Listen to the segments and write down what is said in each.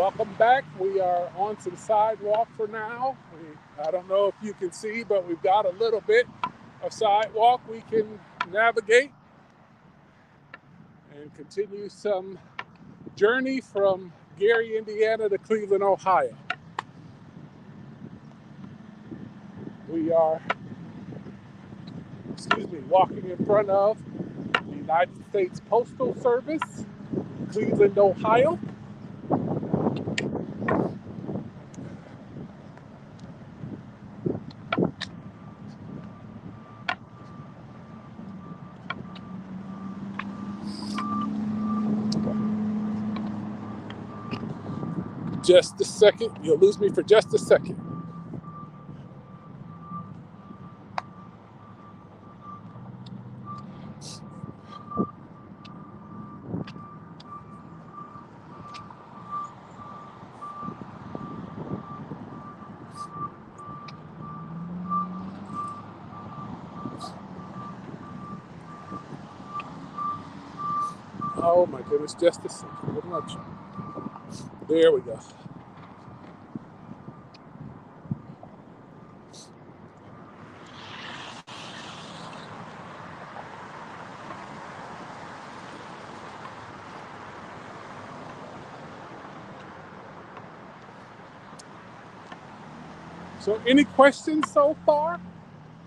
Welcome back. We are on some sidewalk for now. I don't know if you can see, but we've got a little bit of sidewalk we can navigate and continue some journey from Gary, Indiana to Cleveland, Ohio. We are, walking in front of the United States Postal Service, Cleveland, Ohio. Just a second. You'll lose me for just a second. Oh my goodness, just a second. There we go. So any questions so far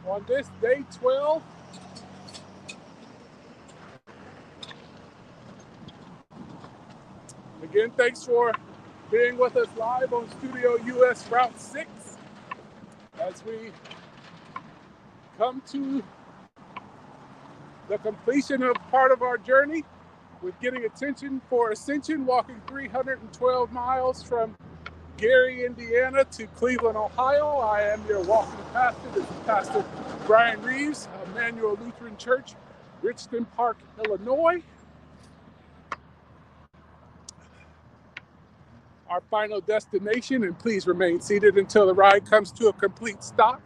on this day 12? Again, thanks for being with us live on Studio US Route 6 as we come to the completion of part of our journey with getting attention for Ascension, walking 312 miles from Gary, Indiana to Cleveland, Ohio. I am your walking pastor. This is Pastor Bryan Reeves of Emmanuel Lutheran Church, Richmond Park, Illinois. Our final destination, and please remain seated until the ride comes to a complete stop,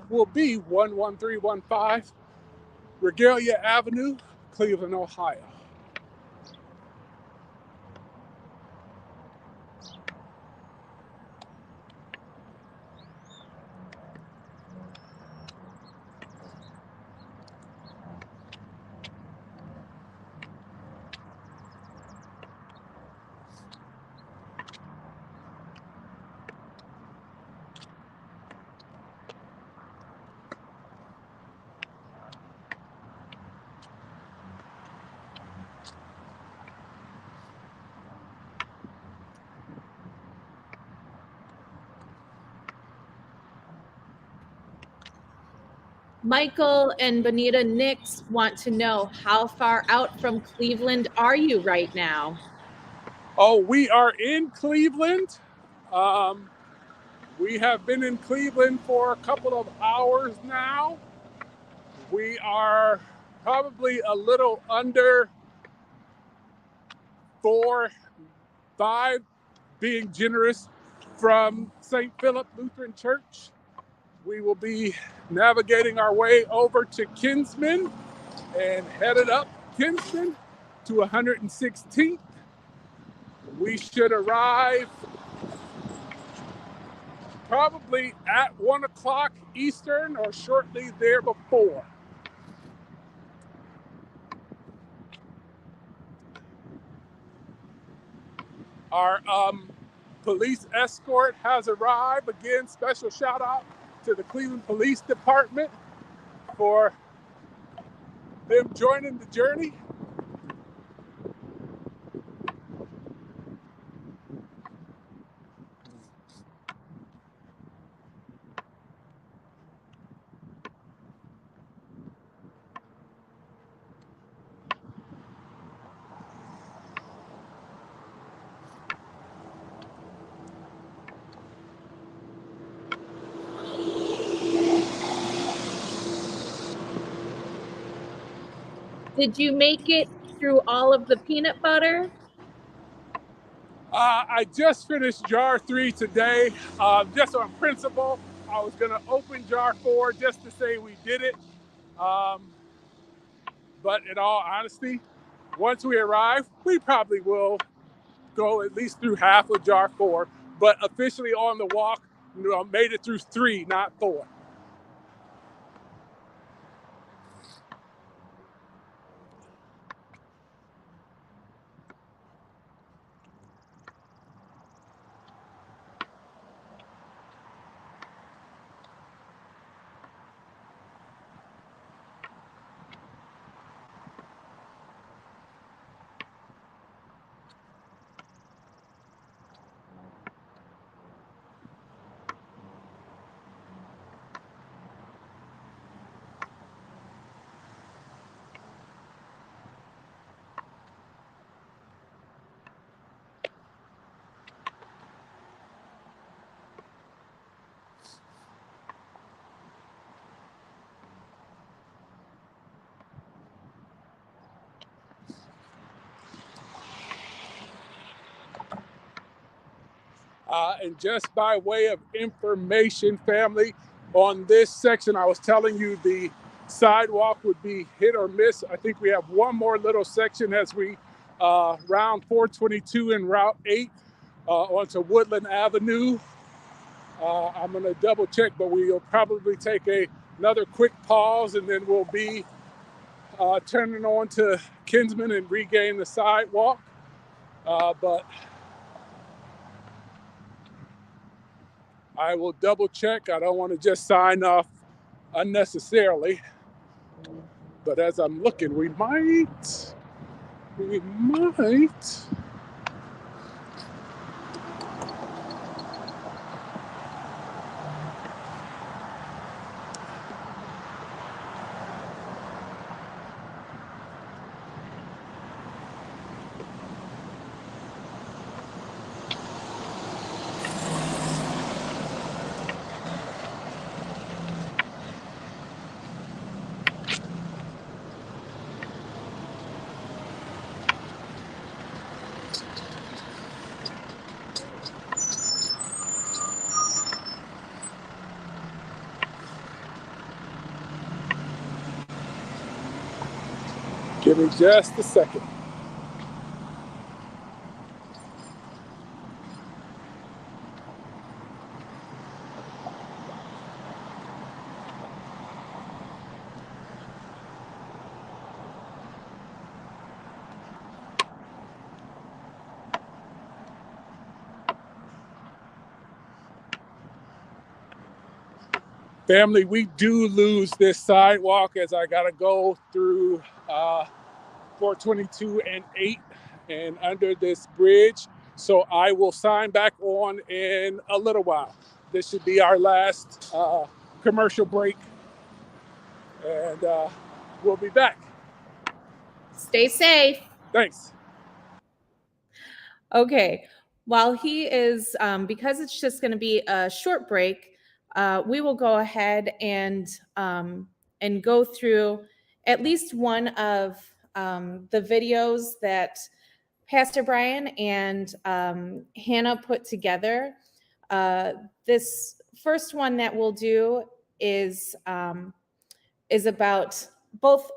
will be 11315 Regalia Avenue, Cleveland, Ohio. Michael and Bonita Nix want to know, how far out from Cleveland are you right now? Oh, we are in Cleveland. We have been in Cleveland for a couple of hours now. We are probably a little under 4-5, being generous, from St. Philip Lutheran Church. We will be navigating our way over to Kinsman and headed up Kinsman to 116th. We should arrive probably at 1 o'clock Eastern or shortly there before. Our police escort has arrived. Again, special shout out to the Cleveland Police Department for them joining the journey. Did you make it through all of the peanut butter? I just finished jar 3 today. Just on principle, I was going to open jar 4 just to say we did it. But in all honesty, once we arrive, we probably will go at least through half of jar 4, but officially on the walk, made it through 3, not 4. And just by way of information, family, on this section, I was telling you the sidewalk would be hit or miss. I think we have one more little section as we round 422 and Route 8 onto Woodland Avenue. I'm going to double check, but we'll probably take another quick pause, and then we'll be turning on to Kinsman and regain the sidewalk. But I will double check. I don't want to just sign off unnecessarily. But as I'm looking, we might. Give me just a second. Family, we do lose this sidewalk as I gotta go through 422 and 8 and under this bridge. So I will sign back on in a little while. This should be our last commercial break, and we'll be back. Stay safe. Thanks. Okay, while he is, because it's just going to be a short break, we will go ahead and go through at least one of the videos that Pastor Bryan and Hannah put together. This first one that we'll do is about both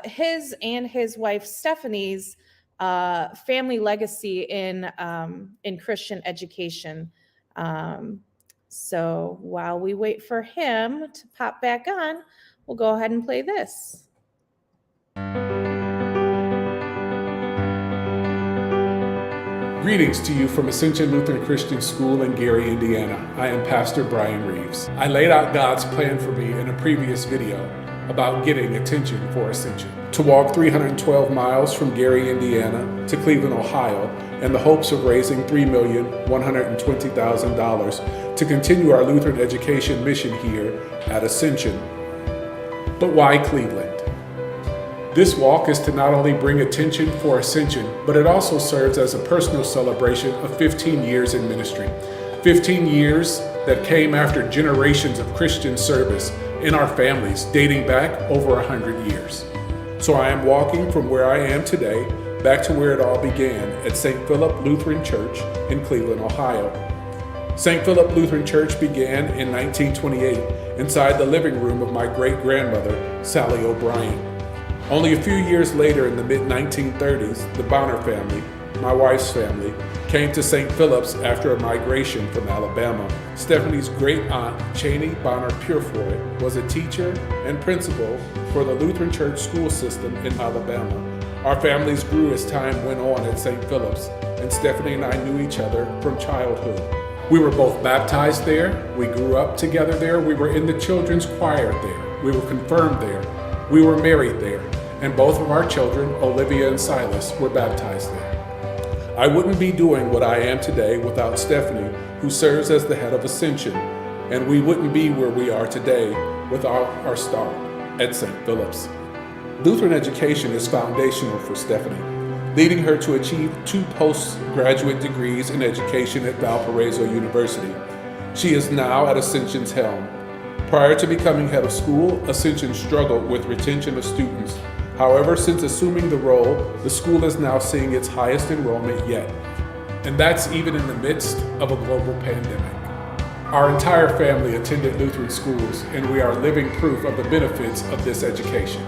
his and his wife Stephanie's family legacy in Christian education. So while we wait for him to pop back on, we'll go ahead and play this. Greetings to you from Ascension Lutheran Christian School in Gary, Indiana. I am Pastor Bryan Reeves. I laid out God's plan for me in a previous video about getting attention for Ascension. To walk 312 miles from Gary, Indiana to Cleveland, Ohio, in the hopes of raising $3,120,000 to continue our Lutheran education mission here at Ascension. But why Cleveland? This walk is to not only bring attention for Ascension, but it also serves as a personal celebration of 15 years in ministry. 15 years that came after generations of Christian service in our families dating back over 100 years. So I am walking from where I am today back to where it all began at St. Philip Lutheran Church in Cleveland, Ohio. St. Philip Lutheran Church began in 1928 inside the living room of my great-grandmother, Sally O'Brien. Only a few years later, in the mid-1930s, the Bonner family, my wife's family, came to St. Philip's after a migration from Alabama. Stephanie's great aunt, Cheney Bonner Purefoy, was a teacher and principal for the Lutheran Church school system in Alabama. Our families grew as time went on at St. Philip's, and Stephanie and I knew each other from childhood. We were both baptized there, we grew up together there, we were in the children's choir there, we were confirmed there, we were married there, and both of our children, Olivia and Silas, were baptized there. I wouldn't be doing what I am today without Stephanie, who serves as the head of Ascension, and we wouldn't be where we are today without our start at St. Philip's. Lutheran education is foundational for Stephanie, leading her to achieve 2 postgraduate degrees in education at Valparaiso University. She is now at Ascension's helm. Prior to becoming head of school, Ascension struggled with retention of students. However, since assuming the role, the school is now seeing its highest enrollment yet. And that's even in the midst of a global pandemic. Our entire family attended Lutheran schools, and we are living proof of the benefits of this education.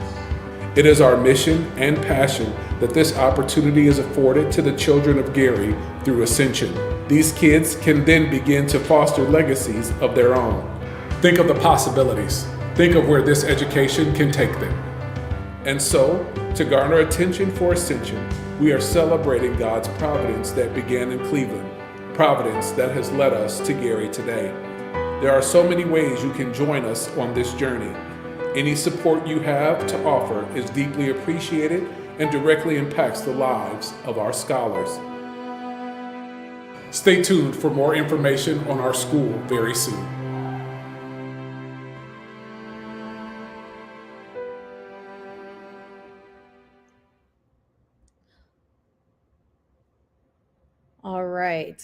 It is our mission and passion that this opportunity is afforded to the children of Gary through Ascension. These kids can then begin to foster legacies of their own. Think of the possibilities. Think of where this education can take them. And so, to garner attention for Ascension, we are celebrating God's providence that began in Cleveland, providence that has led us to Gary today. There are so many ways you can join us on this journey. Any support you have to offer is deeply appreciated and directly impacts the lives of our scholars. Stay tuned for more information on our school very soon. All right.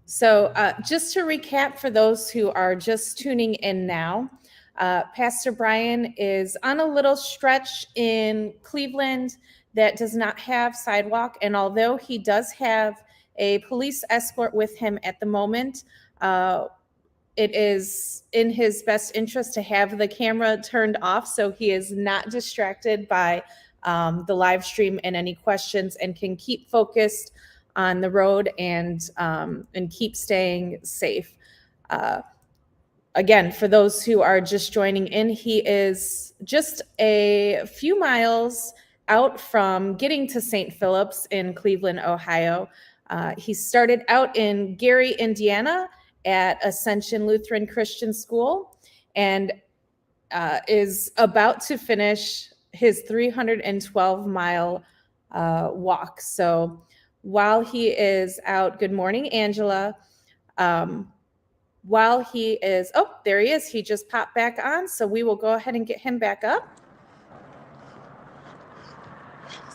So just to recap for those who are just tuning in now, Pastor Bryan is on a little stretch in Cleveland that does not have sidewalk. And although he does have a police escort with him at the moment, it is in his best interest to have the camera turned off so he is not distracted by the live stream and any questions, and can keep focused on the road and keep staying safe. Again, for those who are just joining in, he is just a few miles out from getting to St. Philip's in Cleveland, Ohio. He started out in Gary, Indiana at Ascension Lutheran Christian School, and is about to finish his 312-mile walk. So while he is out, good morning, Angela. While he is, oh, there he is. He just popped back on. So we will go ahead and get him back up.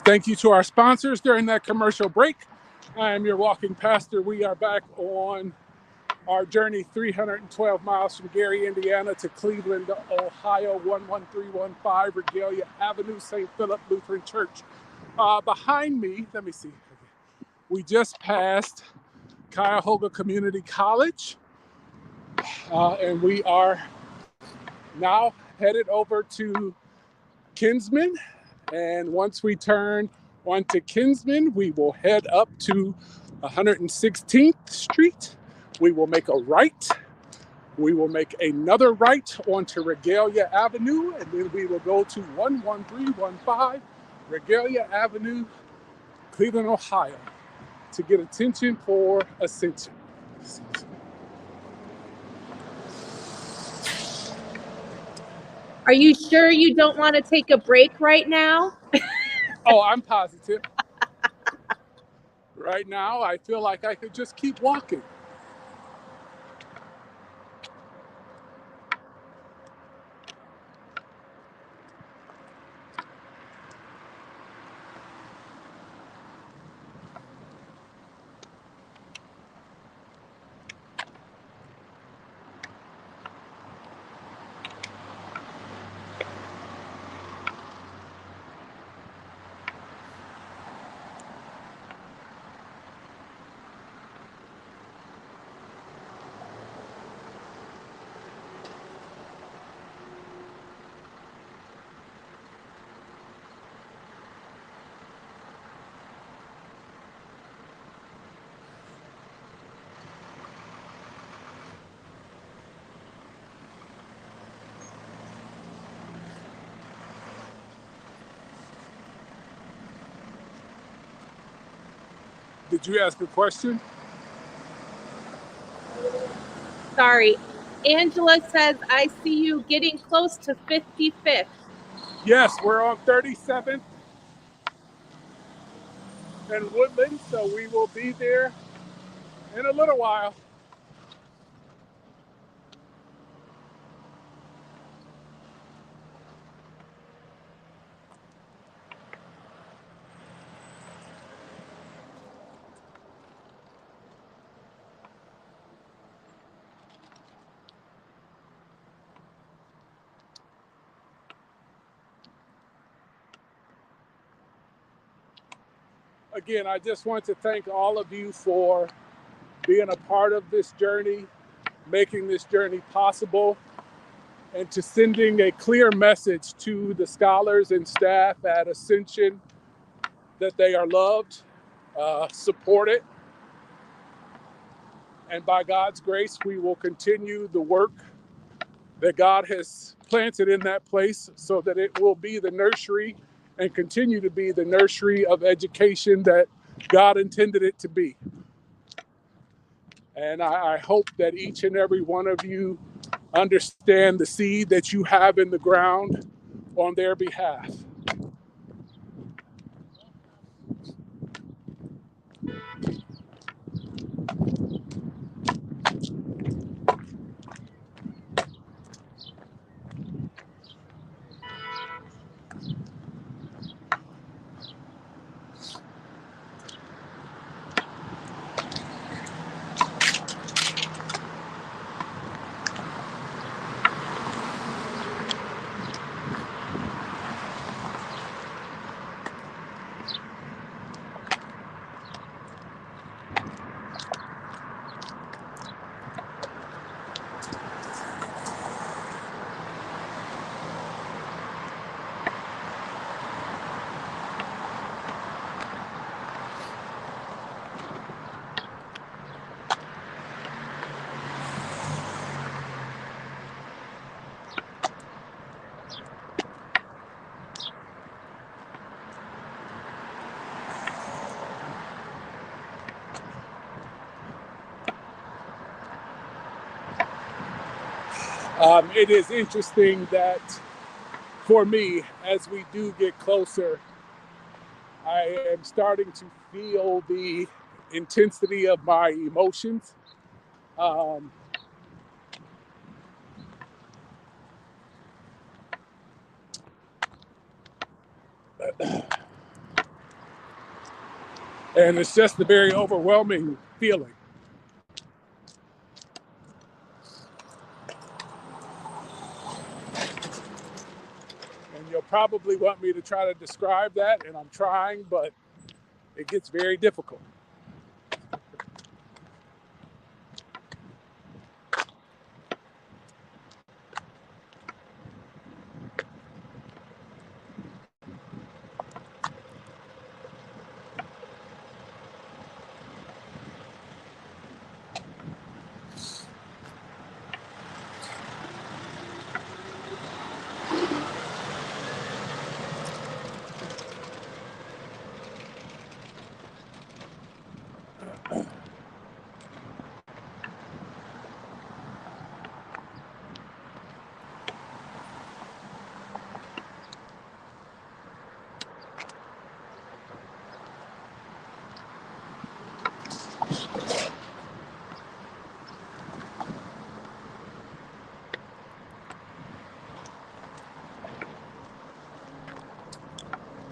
Thank you to our sponsors during that commercial break. I am your walking pastor. We are back on our journey 312 miles from Gary, Indiana to Cleveland, Ohio, 11315 Regalia Avenue, St. Philip Lutheran Church. Behind me, let me see. We just passed Cuyahoga Community College. And we are now headed over to Kinsman. And once we turn onto Kinsman, we will head up to 116th Street. We will make a right. We will make another right onto Regalia Avenue, and then we will go to 11315 Regalia Avenue, Cleveland, Ohio, to get attention for Ascension. Are you sure you don't want to take a break right now? Oh, I'm positive. Right now, I feel like I could just keep walking. Did you ask a question? Sorry. Angela says, I see you getting close to 55th. Yes, we're on 37th and Woodland, so we will be there in a little while. Again, I just want to thank all of you for being a part of this journey, making this journey possible, and to sending a clear message to the scholars and staff at Ascension that they are loved, supported, and by God's grace, we will continue the work that God has planted in that place so that it will be the nursery and continue to be the nursery of education that God intended it to be. And I hope that each and every one of you understand the seed that you have in the ground on their behalf. It is interesting that for me, as we do get closer, I am starting to feel the intensity of my emotions. Um, and it's just a very overwhelming feeling. And you'll probably want me to try to describe that, and I'm trying, but it gets very difficult.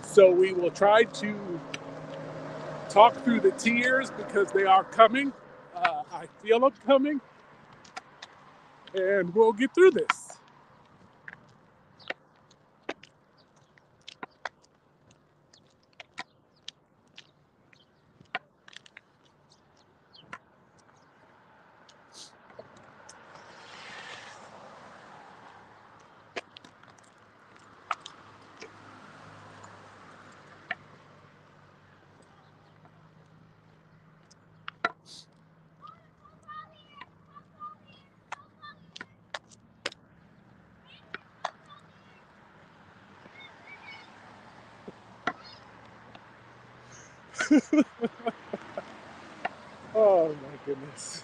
So we will try to talk through the tears because they are coming. I feel them coming, and we'll get through this. Oh my goodness.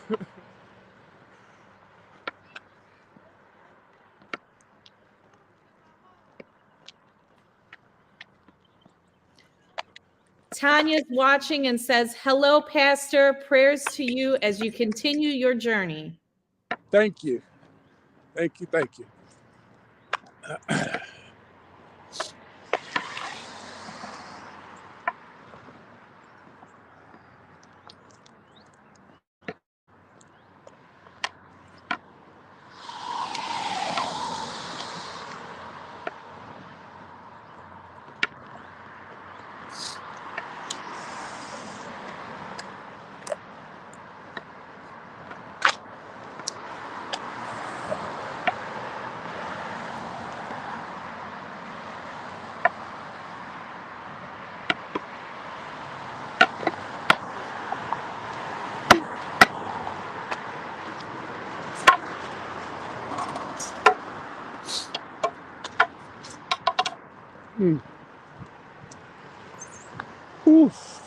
Tanya's watching and says, hello, Pastor. Prayers to you as you continue your journey. Thank you. Thank you. Thank you. Oof.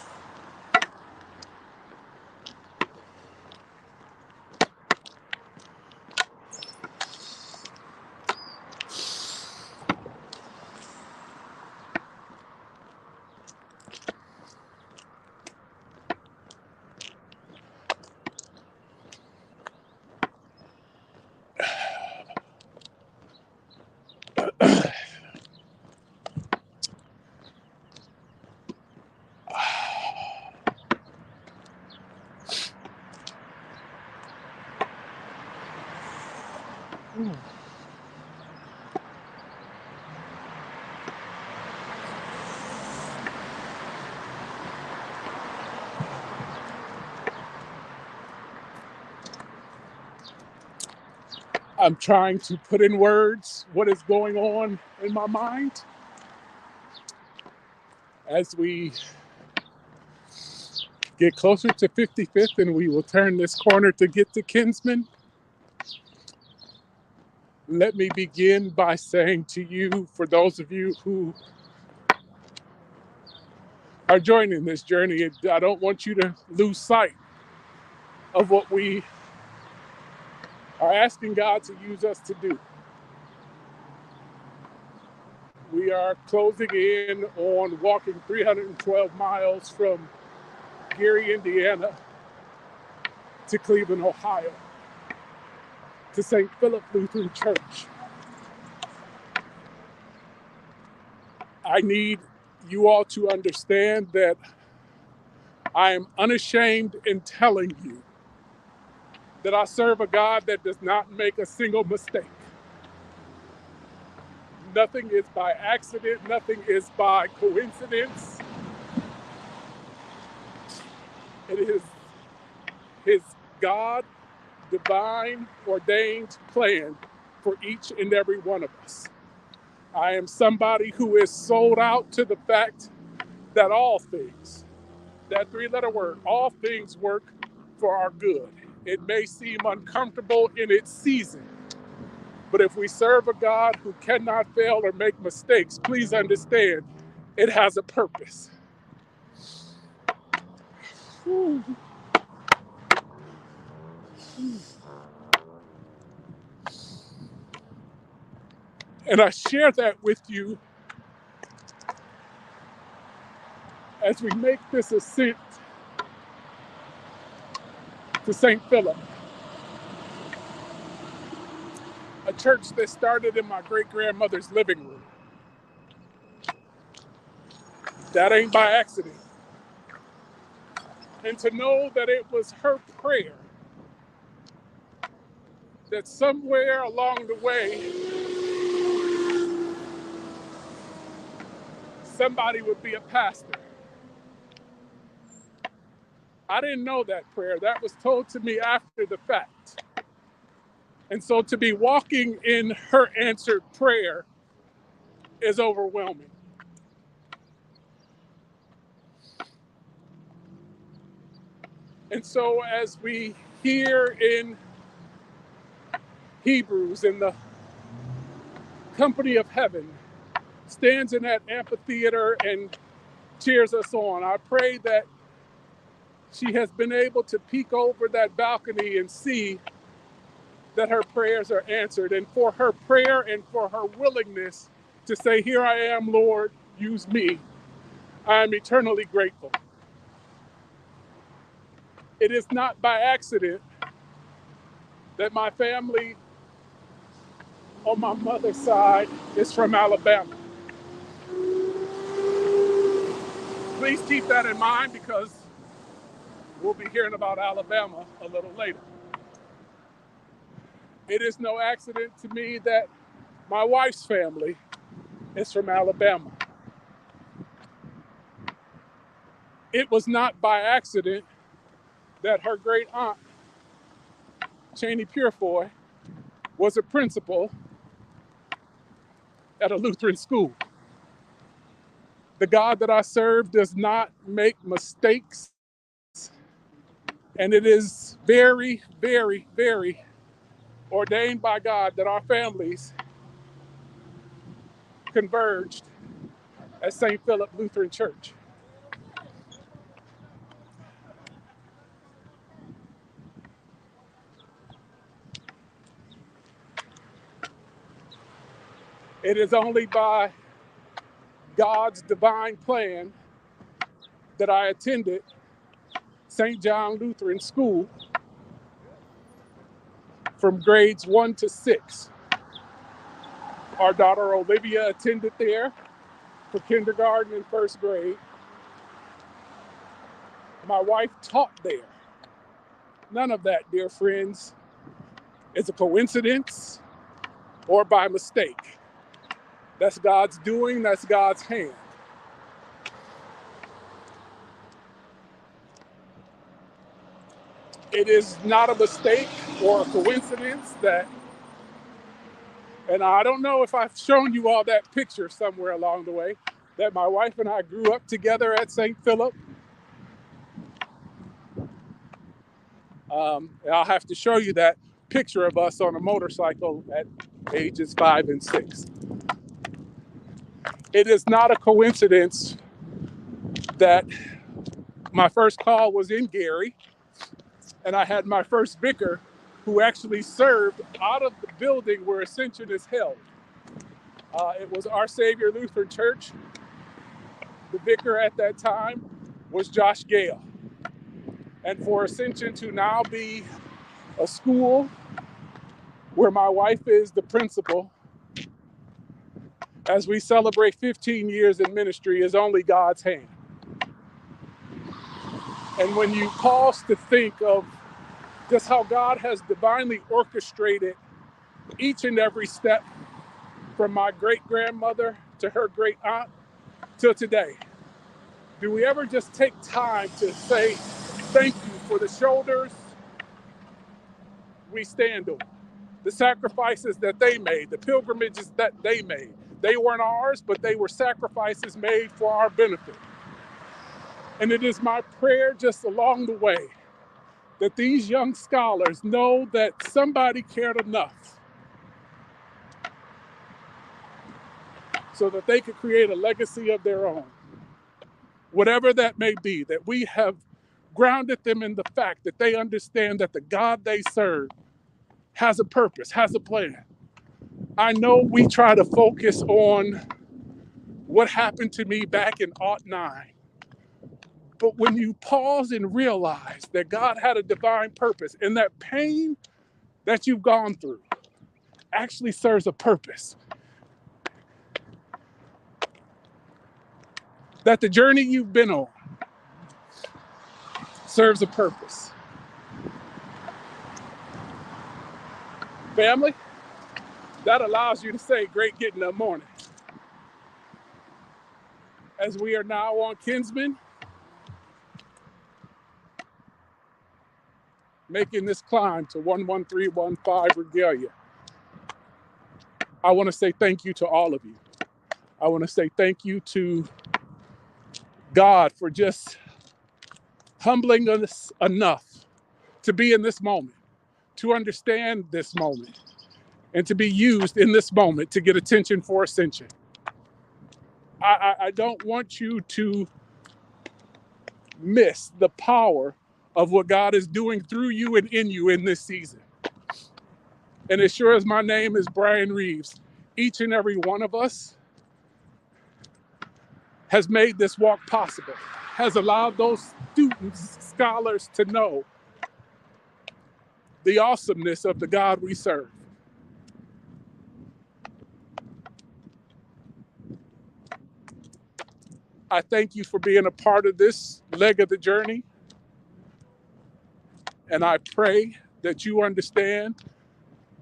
I'm trying to put in words what is going on in my mind as we get closer to 55th and we will turn this corner to get to Kinsman. Let me begin by saying to you, for those of you who are joining this journey, I don't want you to lose sight of what we are asking God to use us to do. We are closing in on walking 312 miles from Gary, Indiana to Cleveland, Ohio, to St. Philip Lutheran Church. I need you all to understand that I am unashamed in telling you that I serve a God that does not make a single mistake. Nothing is by accident, nothing is by coincidence. It is His God divine ordained plan for each and every one of us. I am somebody who is sold out to the fact that all things, that three-letter word, all things work for our good. It may seem uncomfortable in its season, but if we serve a God who cannot fail or make mistakes, please understand, it has a purpose. And I share that with you as we make this ascent to St. Philip, a church that started in my great-grandmother's living room. That ain't by accident. And to know that it was her prayer that somewhere along the way, somebody would be a pastor. I didn't know that prayer. That was told to me after the fact. And so to be walking in her answered prayer is overwhelming. And so as we hear in Hebrews, in the company of heaven, stands in that amphitheater and cheers us on, I pray that she has been able to peek over that balcony and see that her prayers are answered. And for her prayer and for her willingness to say, "Here I am, Lord, use me," I am eternally grateful. It is not by accident that my family on my mother's side is from Alabama. Please keep that in mind because we'll be hearing about Alabama a little later. It is no accident to me that my wife's family is from Alabama. It was not by accident that her great aunt, Cheney Purefoy, was a principal at a Lutheran school. The God that I serve does not make mistakes, and it is very, very, very ordained by God that our families converged at St. Philip Lutheran Church. It is only by God's divine plan that I attended St. John Lutheran School from grades 1 to 6. Our daughter Olivia attended there for kindergarten and first grade. My wife taught there. None of that, dear friends, is a coincidence or by mistake. That's God's doing, that's God's hand. It is not a mistake or a coincidence that, and I don't know if I've shown you all that picture somewhere along the way, that my wife and I grew up together at St. Philip. I'll have to show you that picture of us on a motorcycle at ages 5 and 6. It is not a coincidence that my first call was in Gary, and I had my first vicar who actually served out of the building where Ascension is held. It was Our Savior Lutheran Church. The vicar at that time was Josh Gale. And for Ascension to now be a school where my wife is the principal, as we celebrate 15 years in ministry, is only God's hand. And when you pause to think of just how God has divinely orchestrated each and every step from my great-grandmother to her great aunt till today, do we ever just take time to say thank you for the shoulders we stand on, the sacrifices that they made, the pilgrimages that they made? They weren't ours, but they were sacrifices made for our benefit. And it is my prayer just along the way that these young scholars know that somebody cared enough so that they could create a legacy of their own. Whatever that may be, that we have grounded them in the fact that they understand that the God they serve has a purpose, has a plan. I know we try to focus on what happened to me back in '09. But when you pause and realize that God had a divine purpose and that pain that you've gone through actually serves a purpose, that the journey you've been on serves a purpose. Family, that allows you to say great getting up morning. As we are now on Kinsman, making this climb to 11315 Regalia, I want to say thank you to all of you. I want to say thank you to God for just humbling us enough to be in this moment, to understand this moment, and to be used in this moment to get attention for Ascension. I don't want you to miss the power of what God is doing through you and in you in this season. And as sure as my name is Bryan Reeves, each and every one of us has made this walk possible, has allowed those students, scholars to know the awesomeness of the God we serve. I thank you for being a part of this leg of the journey. And I pray that you understand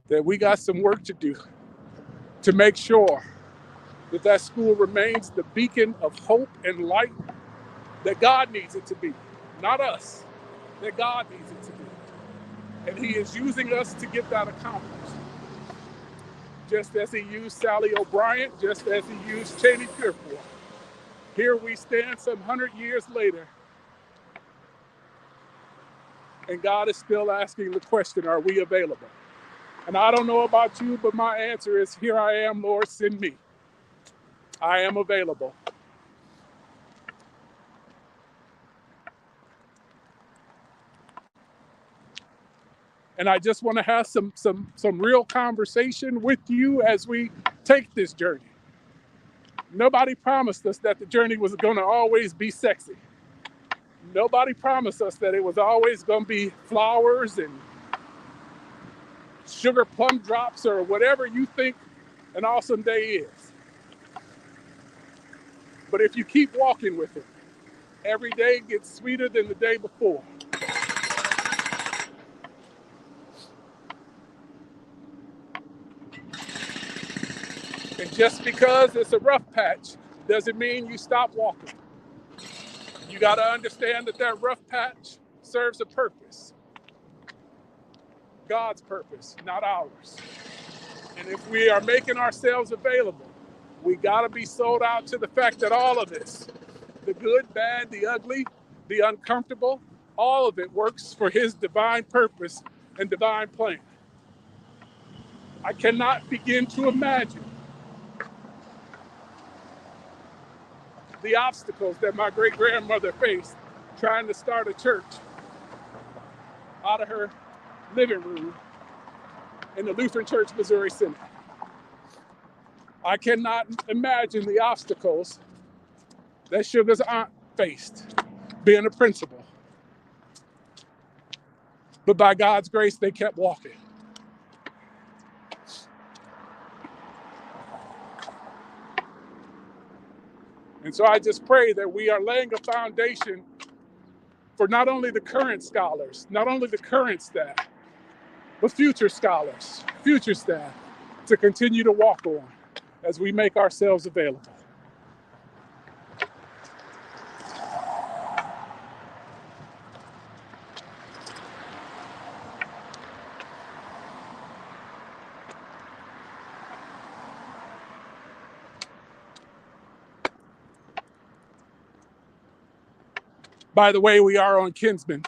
that we got some work to do to make sure that that school remains the beacon of hope and light that God needs it to be, not us, that God needs it to be. And he is using us to get that accomplished. Just as he used Sally O'Brien, just as he used Cheney Purefoy. Here we stand some 100 years later, and God is still asking the question, are we available? And I don't know about you, but my answer is, here I am, Lord, send me. I am available. And I just want to have some real conversation with you as we take this journey. Nobody promised us that the journey was going to always be sexy. Nobody promised us that it was always going to be flowers and sugar plum drops or whatever you think an awesome day is. But if you keep walking with it, every day gets sweeter than the day before. And just because it's a rough patch doesn't mean you stop walking. You got to understand that that rough patch serves a purpose. God's purpose, not ours. And if we are making ourselves available, we got to be sold out to the fact that all of this, the good, bad, the ugly, the uncomfortable, all of it works for his divine purpose and divine plan. I cannot begin to imagine the obstacles that my great-grandmother faced trying to start a church out of her living room in the Lutheran Church Missouri Synod. I cannot imagine the obstacles that Sugar's aunt faced being a principal. But by God's grace, they kept walking. And so I just pray that we are laying a foundation for not only the current scholars, not only the current staff, but future scholars, future staff, to continue to walk on as we make ourselves available. By the way, we are on Kinsman.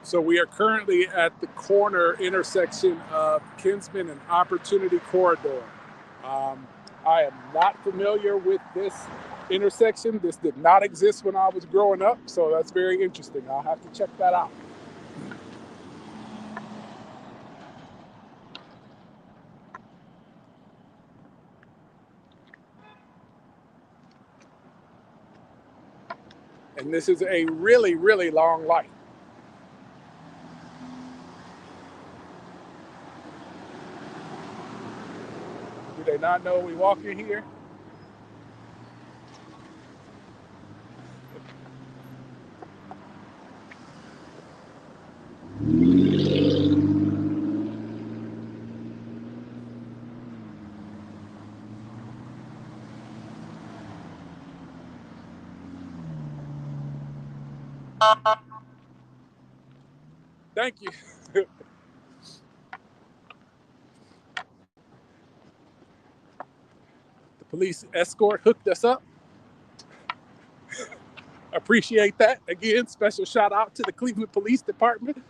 So we are currently at the corner intersection of Kinsman and Opportunity Corridor. I am not familiar with this intersection. This did not exist when I was growing up, so that's very interesting. I'll have to check that out. And this is a really, really long light. Do they not know we walk in here? Thank you. The police escort hooked us up. Appreciate that. Again, special shout out to the Cleveland Police Department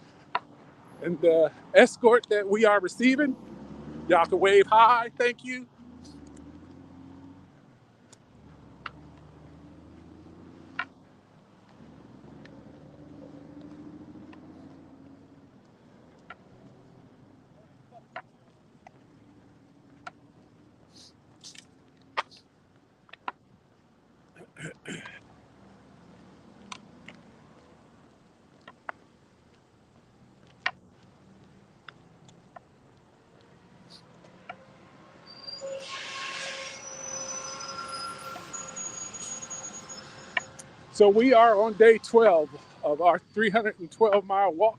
and the escort that we are receiving. Y'all can wave hi. Thank you. So we are on day 12 of our 312-mile walk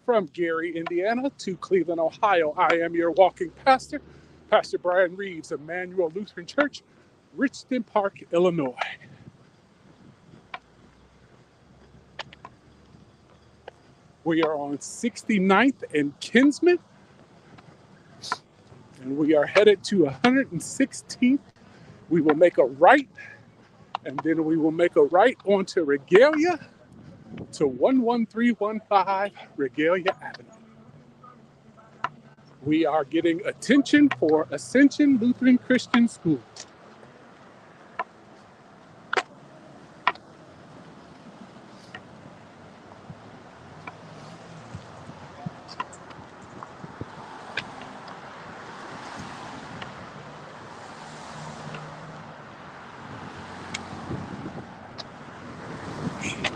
from Gary, Indiana to Cleveland, Ohio. I am your walking pastor, Pastor Bryan Reeves, Emmanuel Lutheran Church, Richton Park, Illinois. We are on 69th and Kinsman, and we are headed to 116th. We will make a right, and then we will make a right onto Regalia to 11315 Regalia Avenue. We are getting attention for Ascension Lutheran Christian School.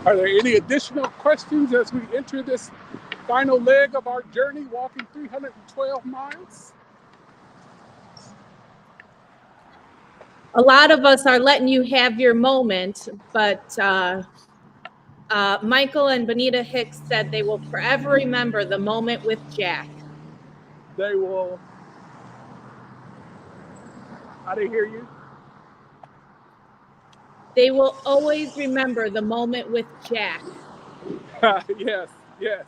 Are there any additional questions as we enter this final leg of our journey, walking 312 miles? A lot of us are letting you have your moment, but Michael and Benita Hicks said they will forever remember the moment with Jack. They will. I didn't hear you. They will always remember the moment with Jack. Yes, yes.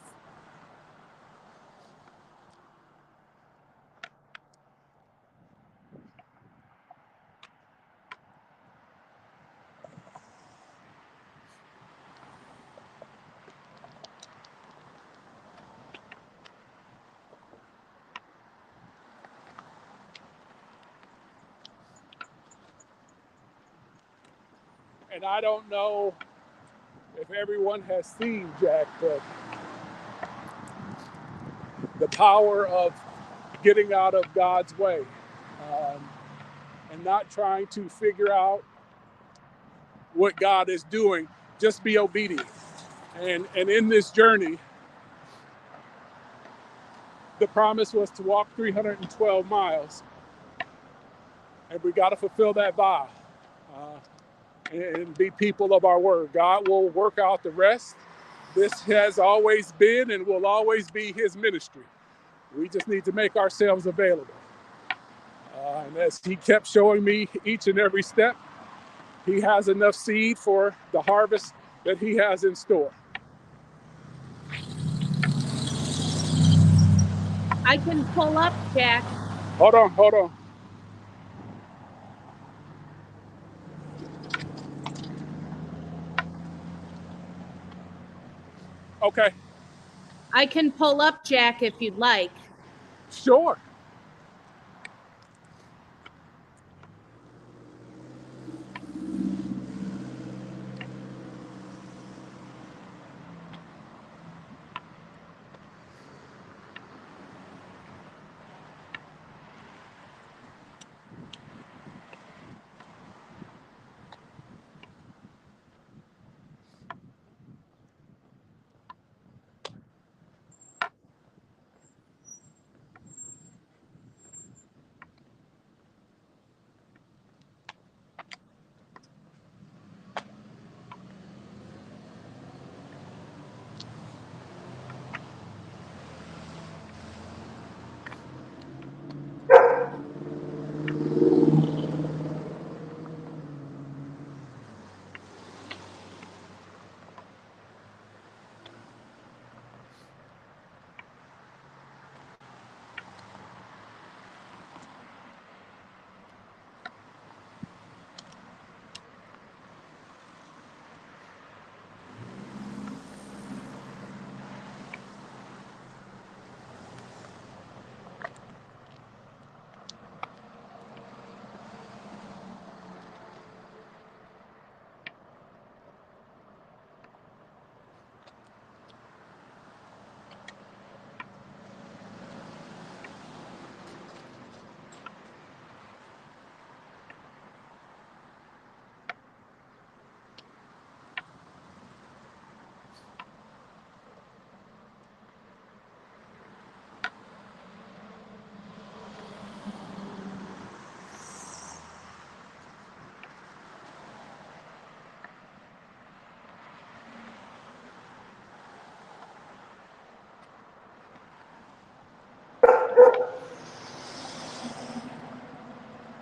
And I don't know if everyone has seen Jack, but the power of getting out of God's way and not trying to figure out what God is doing, just be obedient. And in this journey, the promise was to walk 312 miles, and we got to fulfill that vow and be people of our word. God will work out the rest. This has always been and will always be his ministry. We just need to make ourselves available. And as he kept showing me each and every step, he has enough seed for the harvest that he has in store. I can pull up, Jack. Hold on. Okay. I can pull up Jack if you'd like. Sure.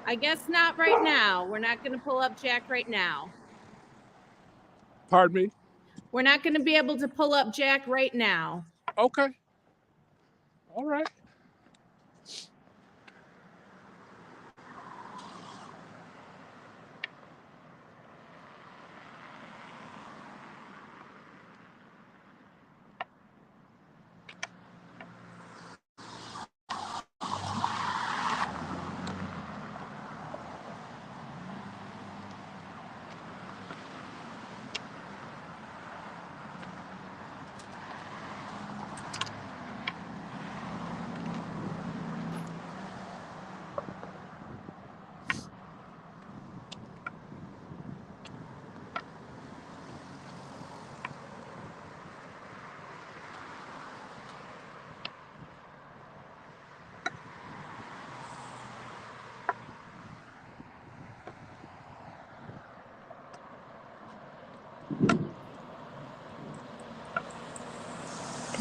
I guess not right now. We're not going to pull up Jack right now. Pardon me? We're not going to be able to pull up Jack right now. Okay. All right.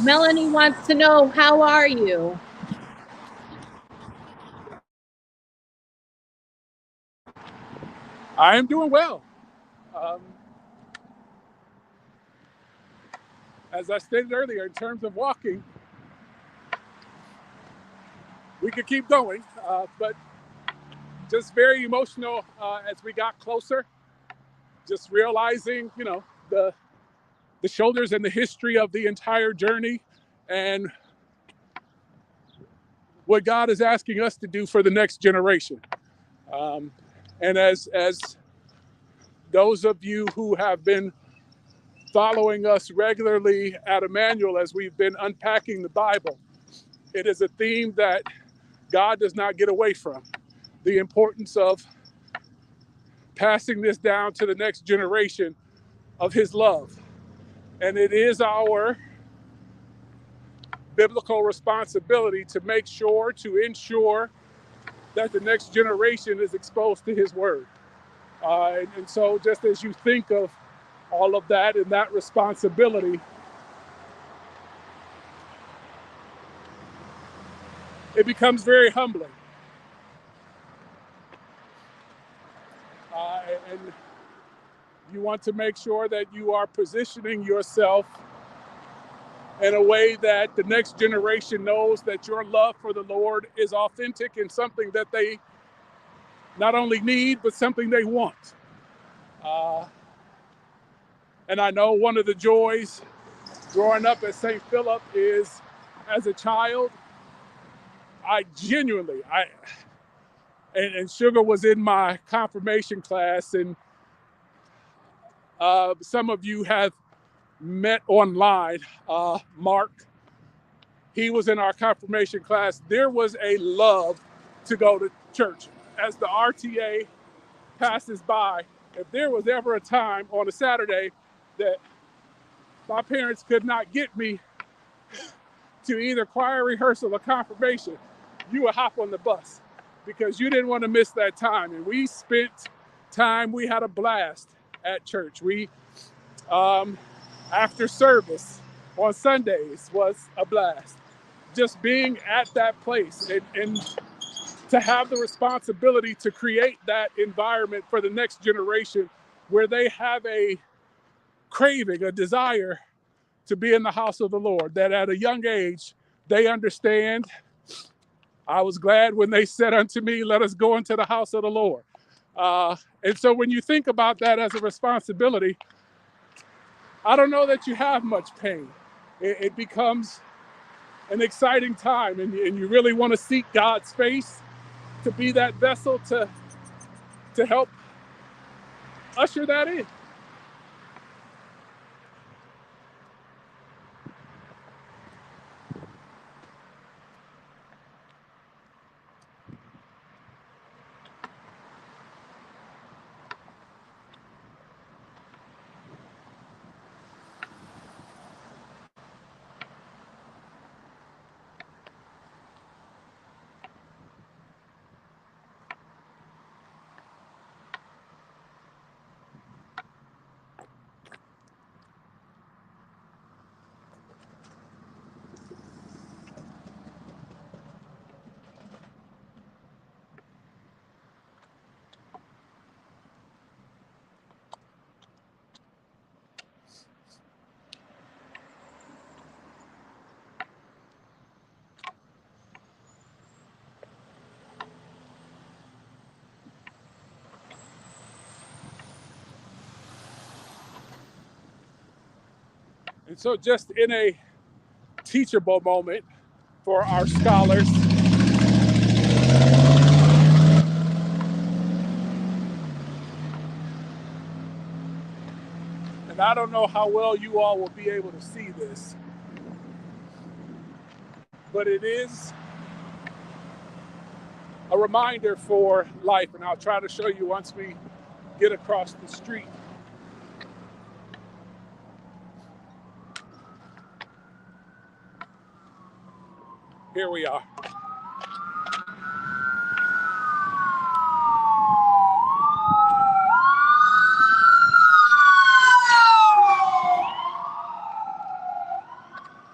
Melanie wants to know, how are you? I am doing well. As I stated earlier, in terms of walking, we could keep going, but just very emotional as we got closer. Just realizing, the shoulders and the history of the entire journey, and what God is asking us to do for the next generation. And as those of you who have been following us regularly at Emmanuel as we've been unpacking the Bible, it is a theme that God does not get away from. The importance of passing this down to the next generation of his love. And it is our biblical responsibility to make sure, to ensure that the next generation is exposed to his word. And so just as you think of all of that and that responsibility, it becomes very humbling. And you want to make sure that you are positioning yourself in a way that the next generation knows that your love for the Lord is authentic and something that they not only need, but something they want. And I know one of the joys growing up at St. Philip is, as a child, I genuinely, and Sugar was in my confirmation class, and some of you have met online. Mark, he was in our confirmation class. There was a love to go to church. As the RTA passes by, if there was ever a time on a Saturday that my parents could not get me to either choir rehearsal or confirmation, you would hop on the bus because you didn't want to miss that time. And we spent time, we had a blast at church. We, after service on Sundays was a blast. Just being at that place and to have the responsibility to create that environment for the next generation where they have a craving, a desire to be in the house of the Lord, that at a young age, they understand. I was glad when they said unto me, let us go into the house of the Lord. And so when you think about that as a responsibility, I don't know that you have much pain. It becomes an exciting time, and you really want to seek God's face to be that vessel to help usher that in. And so just in a teachable moment for our scholars, and I don't know how well you all will be able to see this, but it is a reminder for life, and I'll try to show you once we get across the street. Here we are.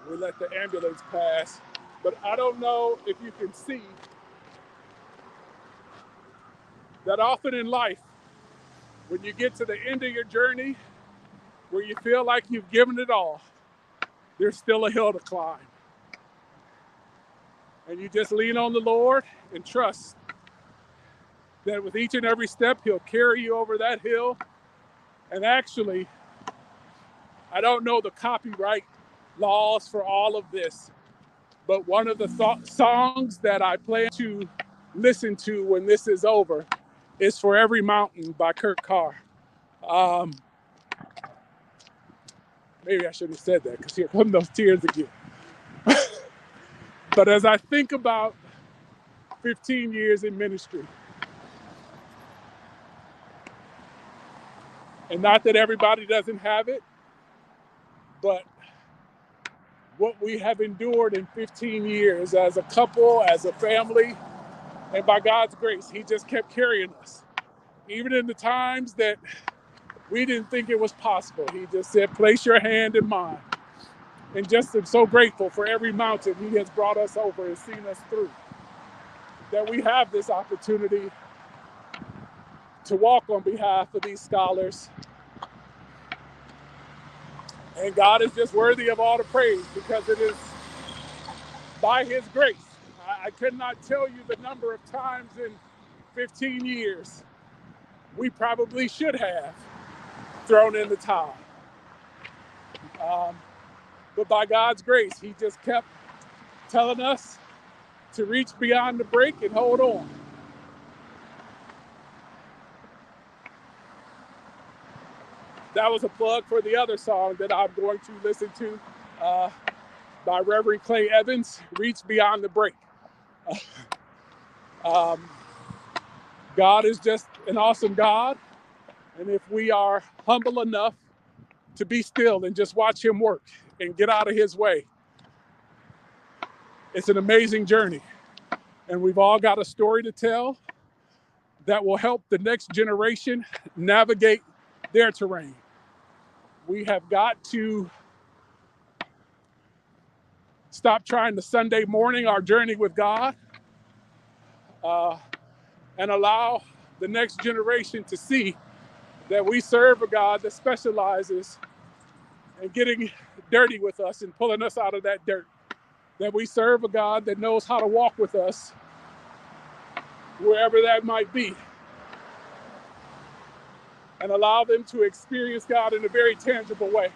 We let the ambulance pass, but I don't know if you can see that often in life, when you get to the end of your journey, where you feel like you've given it all, there's still a hill to climb. And you just lean on the Lord and trust that with each and every step, He'll carry you over that hill. And actually, I don't know the copyright laws for all of this, but one of the songs that I plan to listen to when this is over is For Every Mountain by Kurt Carr. Maybe I shouldn't have said that because here come those tears again. But as I think about 15 years in ministry, and not that everybody doesn't have it, but what we have endured in 15 years as a couple, as a family, and by God's grace, He just kept carrying us. Even in the times that we didn't think it was possible, He just said, place your hand in mine. And just am so grateful for every mountain He has brought us over and seen us through. That we have this opportunity to walk on behalf of these scholars. And God is just worthy of all the praise because it is by His grace. I could not tell you the number of times in 15 years we probably should have thrown in the towel. But by God's grace, he just kept telling us to reach beyond the break and hold on. That was a plug for the other song that I'm going to listen to by Reverend Clay Evans, Reach Beyond the Break. God is just an awesome God. And if we are humble enough to be still and just watch him work and get out of his way, it's an amazing journey. And we've all got a story to tell that will help the next generation navigate their terrain. We have got to stop trying to Sunday morning our journey with God and allow the next generation to see that we serve a God that specializes in getting dirty with us and pulling us out of that dirt. That we serve a God that knows how to walk with us wherever that might be, and allow them to experience God in a very tangible way.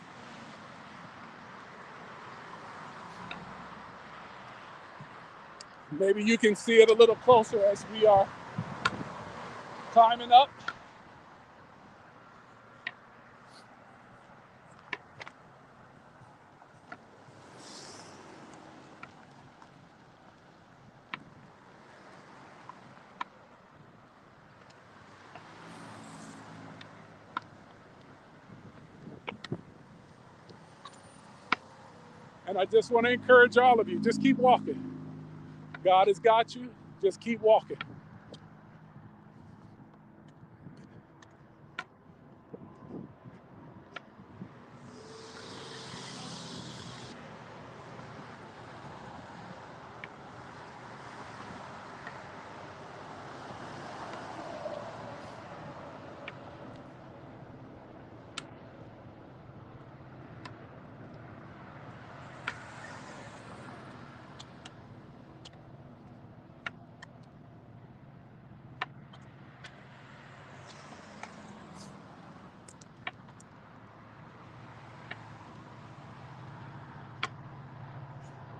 Maybe you can see it a little closer as we are climbing up. And I just want to encourage all of you, just keep walking. God has got you, just keep walking.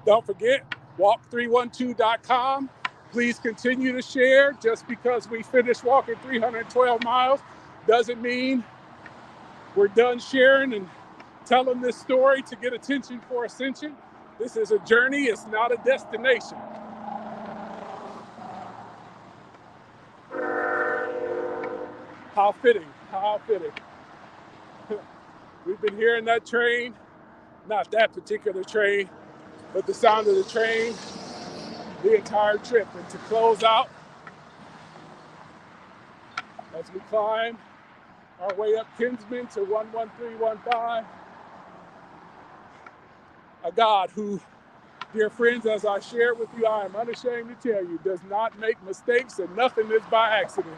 Don't forget, walk312.com. Please continue to share. Just because we finished walking 312 miles doesn't mean we're done sharing and telling this story to get attention for Ascension. This is a journey, it's not a destination. How fitting, how fitting. We've been hearing that train, not that particular train, but the sound of the train the entire trip. And to close out, as we climb our way up Kinsman to 11315, a God who, dear friends, as I share with you, I am unashamed to tell you, does not make mistakes and nothing is by accident.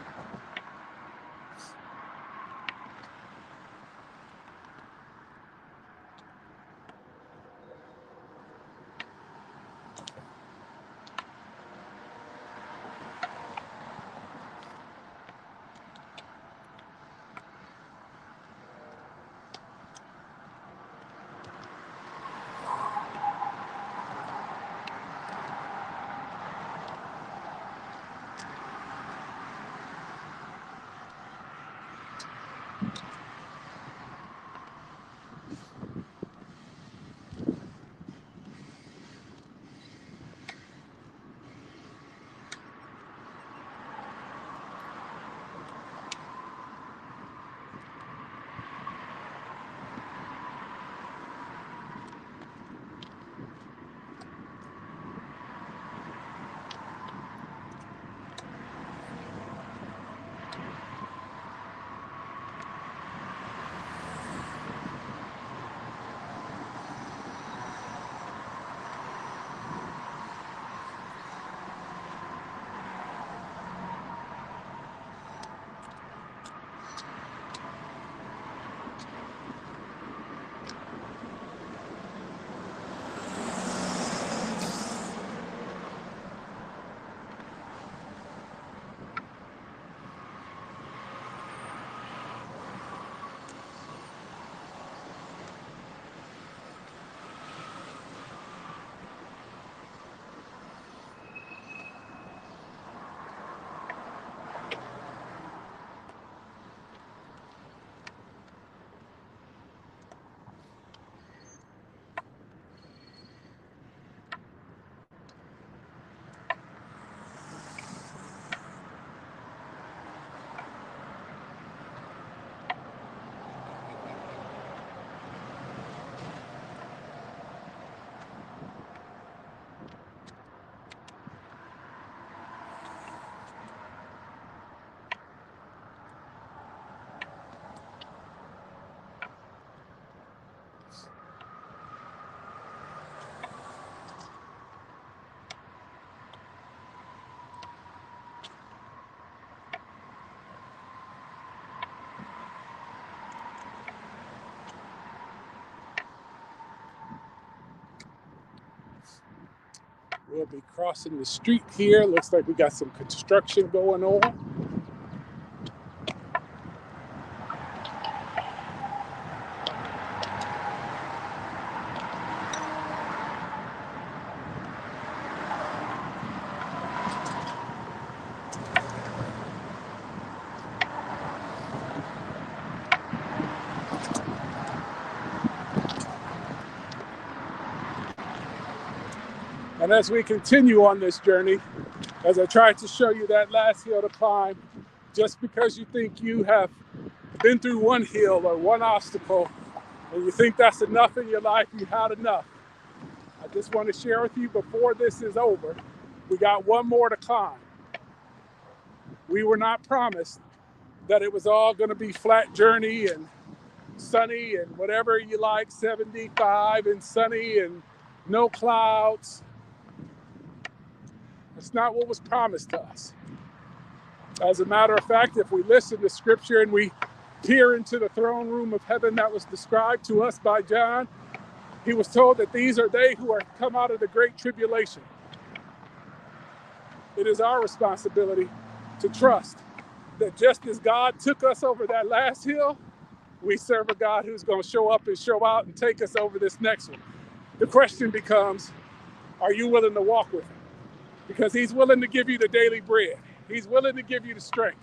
We'll be crossing the street here. Looks like we got some construction going on. And as we continue on this journey, as I tried to show you that last hill to climb, just because you think you have been through one hill or one obstacle and you think that's enough in your life, you had enough. I just want to share with you before this is over, we got one more to climb. We were not promised that it was all going to be flat journey and sunny and whatever you like, 75 and sunny and no clouds. It's not what was promised to us. As a matter of fact, if we listen to scripture and we peer into the throne room of heaven that was described to us by John, he was told that these are they who are come out of the great tribulation. It is our responsibility to trust that just as God took us over that last hill, we serve a God who's going to show up and show out and take us over this next one. The question becomes, are you willing to walk with him? Because he's willing to give you the daily bread. He's willing to give you the strength.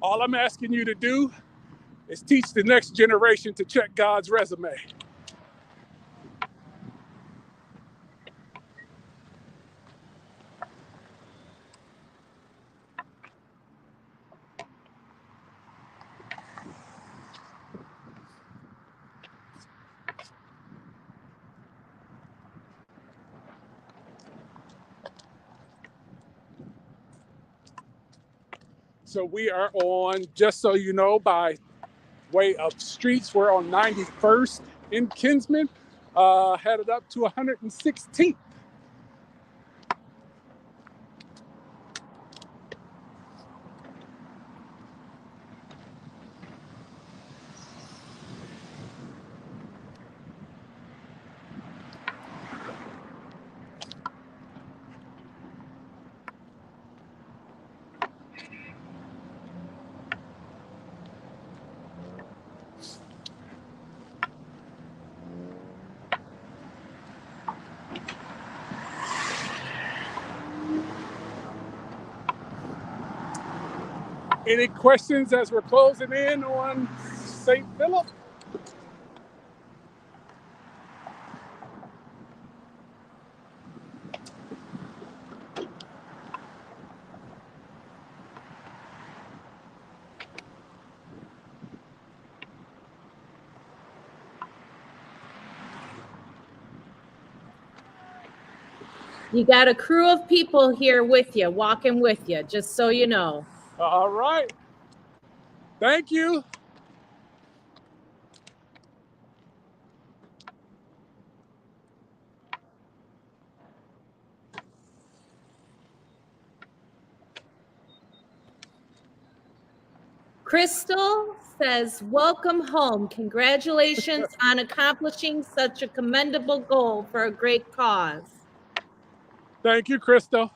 All I'm asking you to do is teach the next generation to check God's resume. So we are on, just so you know, by way of streets, we're on 91st in Kinsman, headed up to 116th. Any questions as we're closing in on St. Philip? You got a crew of people here with you, walking with you, just so you know. All right. Thank you. Crystal says, welcome home. Congratulations on accomplishing such a commendable goal for a great cause. Thank you, Crystal.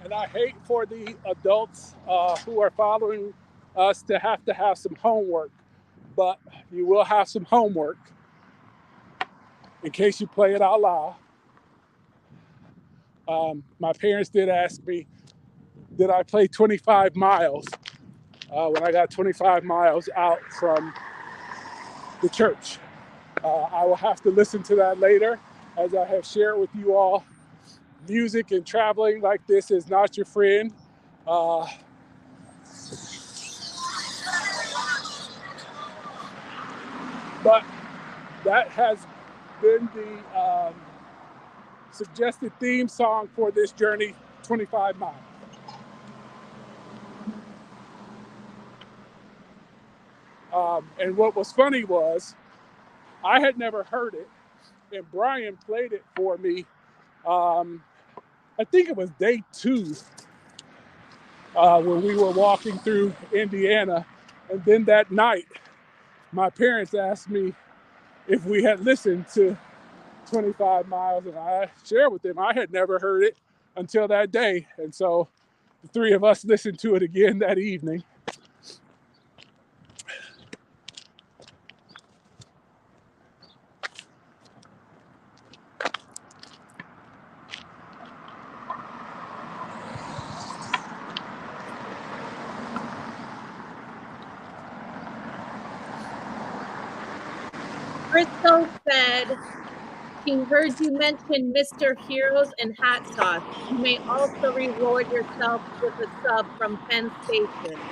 And I hate for the adults who are following us to have some homework, but you will have some homework in case you play it out loud. My parents did ask me, did I play 25 miles when I got 25 miles out from the church? I will have to listen to that later. As I have shared with you all, music and traveling like this is not your friend. But that has been the suggested theme song for this journey, 25 miles. And what was funny was I had never heard it, and Bryan played it for me. I think it was day 2 when we were walking through Indiana. And then that night, my parents asked me if we had listened to 25 miles, and I shared with them I had never heard it until that day. And so the three of us listened to it again that evening. Crystal said she heard you mention Mr. Heroes and hot sauce. You may also reward yourself with a sub from Penn Station.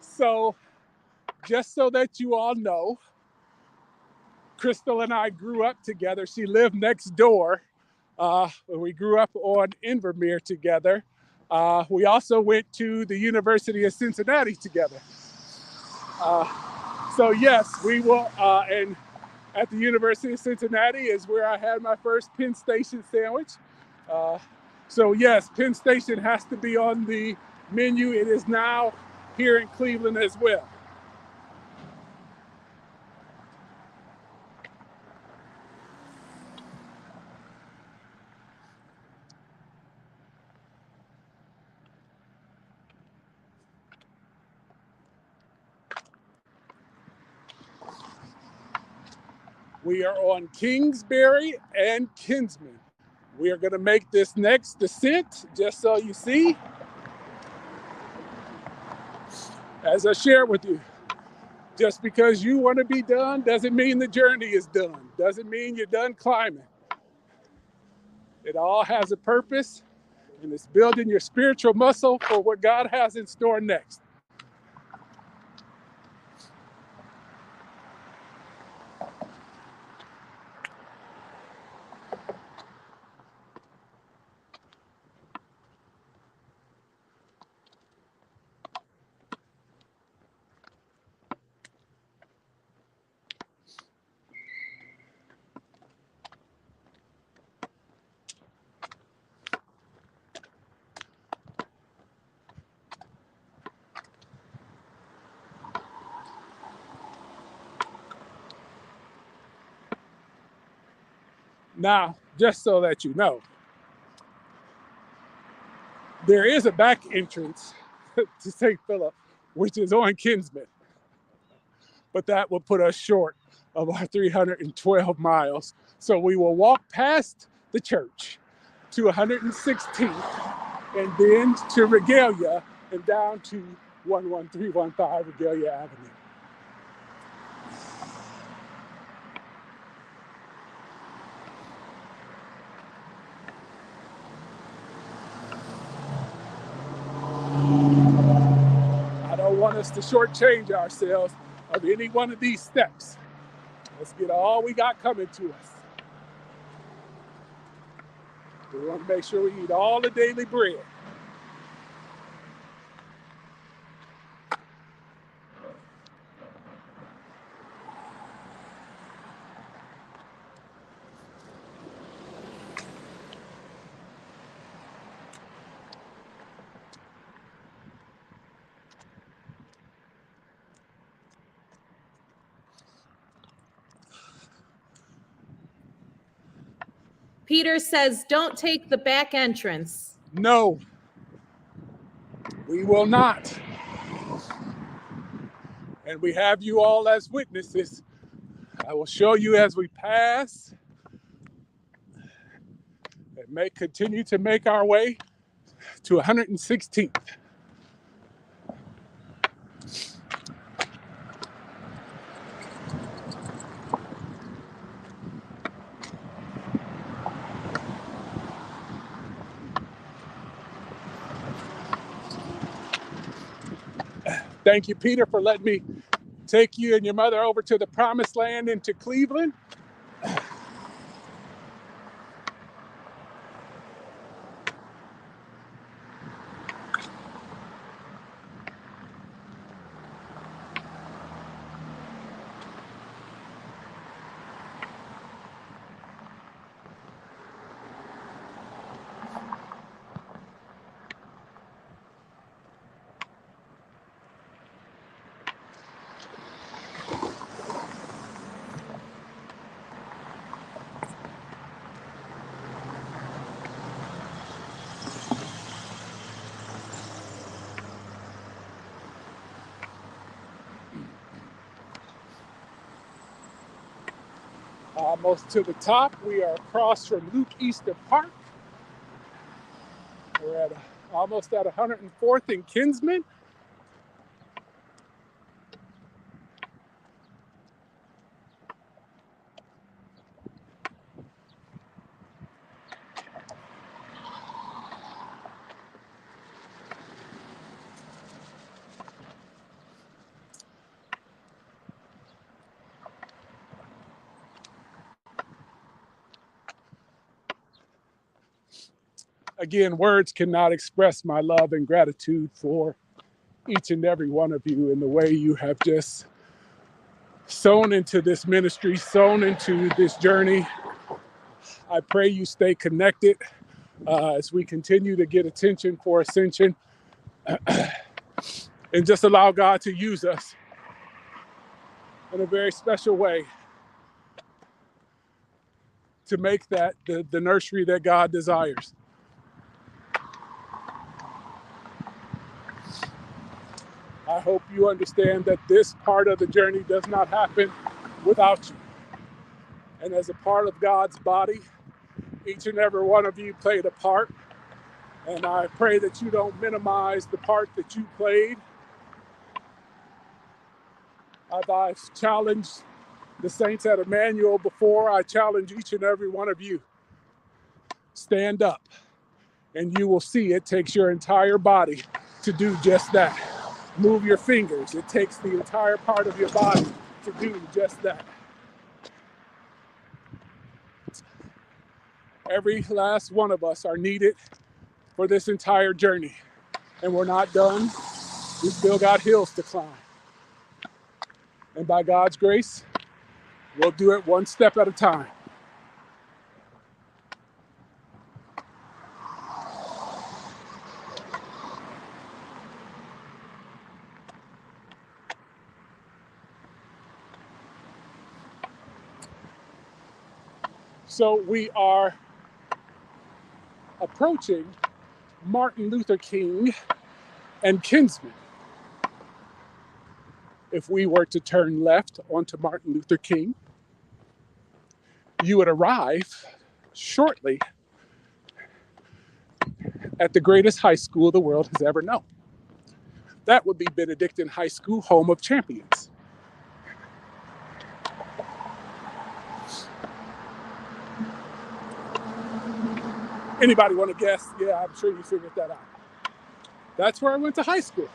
So, just so that you all know, Crystal and I grew up together. She lived next door. We grew up on Invermere together. We also went to the University of Cincinnati together. So yes, we will, and at the University of Cincinnati is where I had my first Penn Station sandwich. So yes, Penn Station has to be on the menu. It is now here in Cleveland as well. We are on Kingsbury and Kinsman. We are going to make this next descent, just so you see. As I shared with you, just because you want to be done doesn't mean the journey is done. Doesn't mean you're done climbing. It all has a purpose, and it's building your spiritual muscle for what God has in store next. Now, just so that you know, there is a back entrance to St. Philip, which is on Kinsman, but that will put us short of our 312 miles. So we will walk past the church to 116th and then to Regalia and down to 11315 Regalia Avenue. I don't want us to shortchange ourselves of any one of these steps. Let's get all we got coming to us. We want to make sure we eat all the daily bread. Peter says, don't take the back entrance. No, we will not. And we have you all as witnesses. I will show you as we pass and may continue to make our way to 116th. Thank you, Peter, for letting me take you and your mother over to the promised land into Cleveland. Almost to the top. We are across from Luke Easter Park. We're at almost at 104th and Kinsman. Again, words cannot express my love and gratitude for each and every one of you in the way you have just sown into this ministry, sown into this journey. I pray you stay connected as we continue to get attention for Ascension and just allow God to use us in a very special way to make that the nursery that God desires. I hope you understand that this part of the journey does not happen without you. And as a part of God's body, each and every one of you played a part. And I pray that you don't minimize the part that you played. As I've challenged the saints at Emmanuel before, I challenge each and every one of you. Stand up, and you will see it takes your entire body to do just that. Move your fingers. It takes the entire part of your body to do just that. Every last one of us are needed for this entire journey. And we're not done. We still got hills to climb. And by God's grace, we'll do it one step at a time. So we are approaching Martin Luther King and Kinsman. If we were to turn left onto Martin Luther King, you would arrive shortly at the greatest high school the world has ever known. That would be Benedictine High School, home of champions. Anybody want to guess? Yeah, I'm sure you figured that out. That's where I went to high school.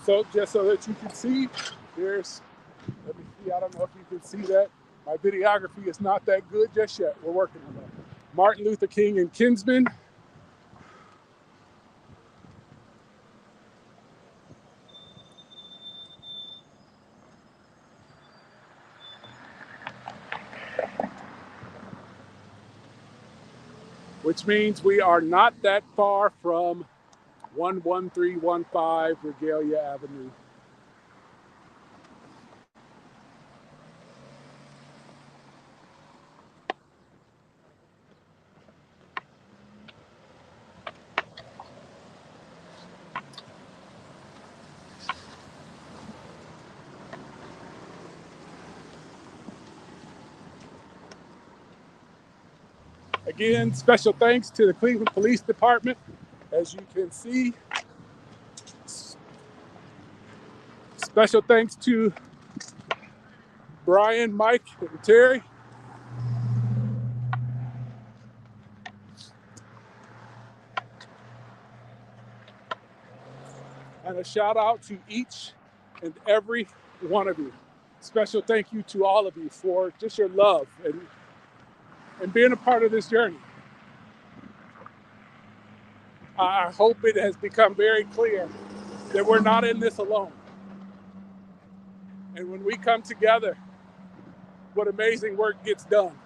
So just so that you can see, let me see, I don't know if you can see that. My videography is not that good just yet. We're working on that. Martin Luther King and Kinsman. Which means we are not that far from 11315 Regalia Avenue. Again, special thanks to the Cleveland Police Department. As you can see, special thanks to Bryan, Mike, and Terry. And a shout out to each and every one of you. Special thank you to all of you for just your love and being a part of this journey. I hope it has become very clear that we're not in this alone. And when we come together, what amazing work gets done.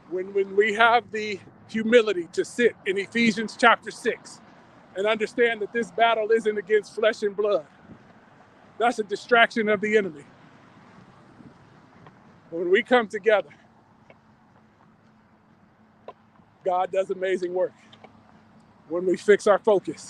When we have the humility to sit in Ephesians chapter 6 and understand that this battle isn't against flesh and blood. That's a distraction of the enemy. When we come together, God does amazing work. When we fix our focus.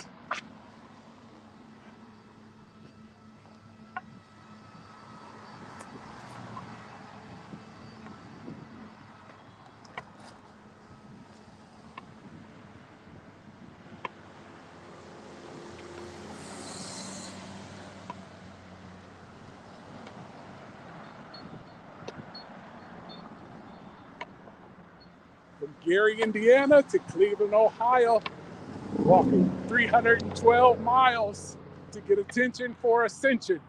From Gary, Indiana to Cleveland, Ohio, walking 312 miles to get attention for Ascension.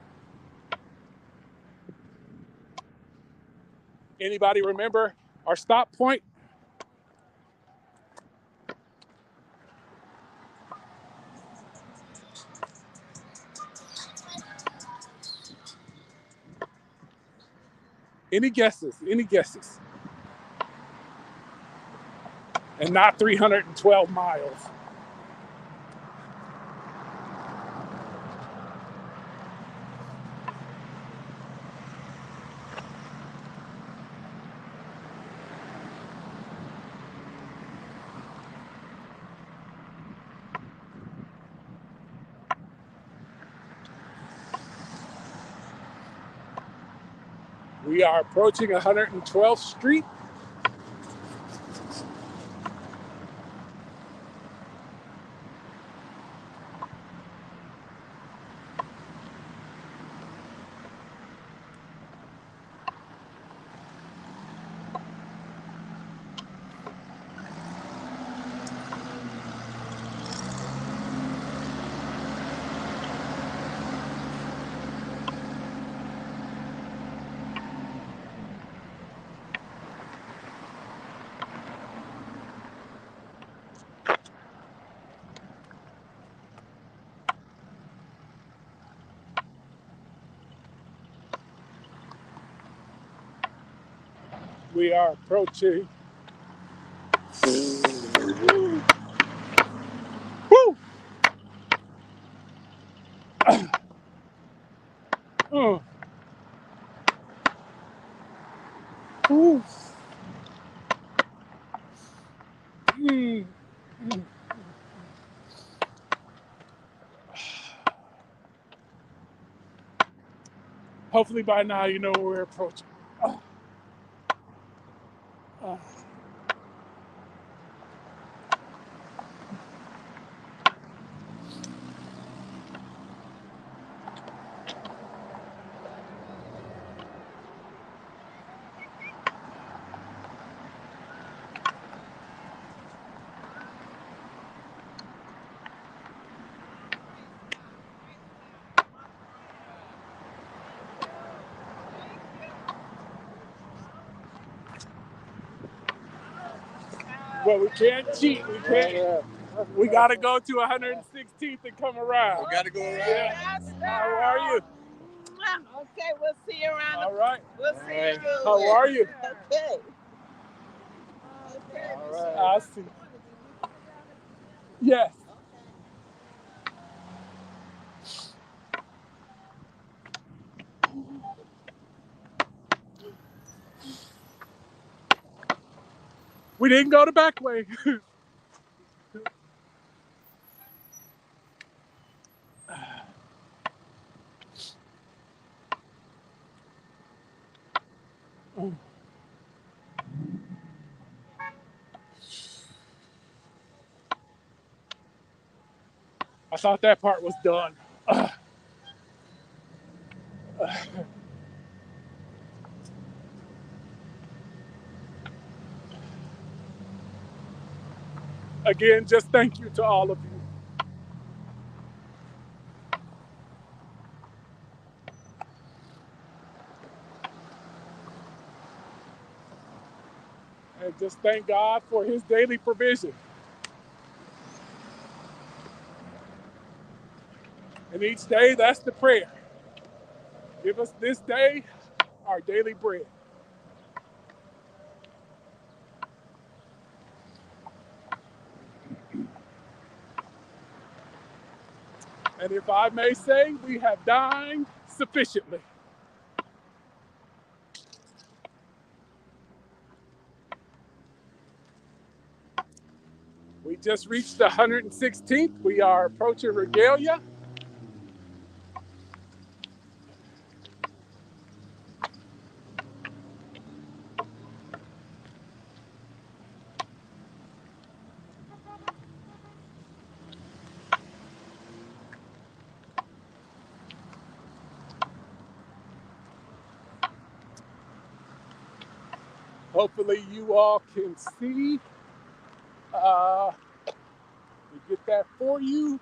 Anybody remember our stop point? Any guesses? Any guesses? And not 312 miles. We are approaching 112th Street. We are approaching. Woo! Woo! Hopefully by now you know where we're approaching. Well, we can't cheat. We can't. We got to go to 116th and come around. We got to go around. Yeah. How are you? Okay, we'll see you around. All right. We'll see you. How are you? Okay. All right. I see. Yes. We didn't go the back way. I thought that part was done. Again, just thank you to all of you. And just thank God for his daily provision. And each day, that's the prayer. Give us this day our daily bread. And if I may say, we have dined sufficiently. We just reached the 116th. We are approaching Regalia. Hopefully you all can see. We get that for you.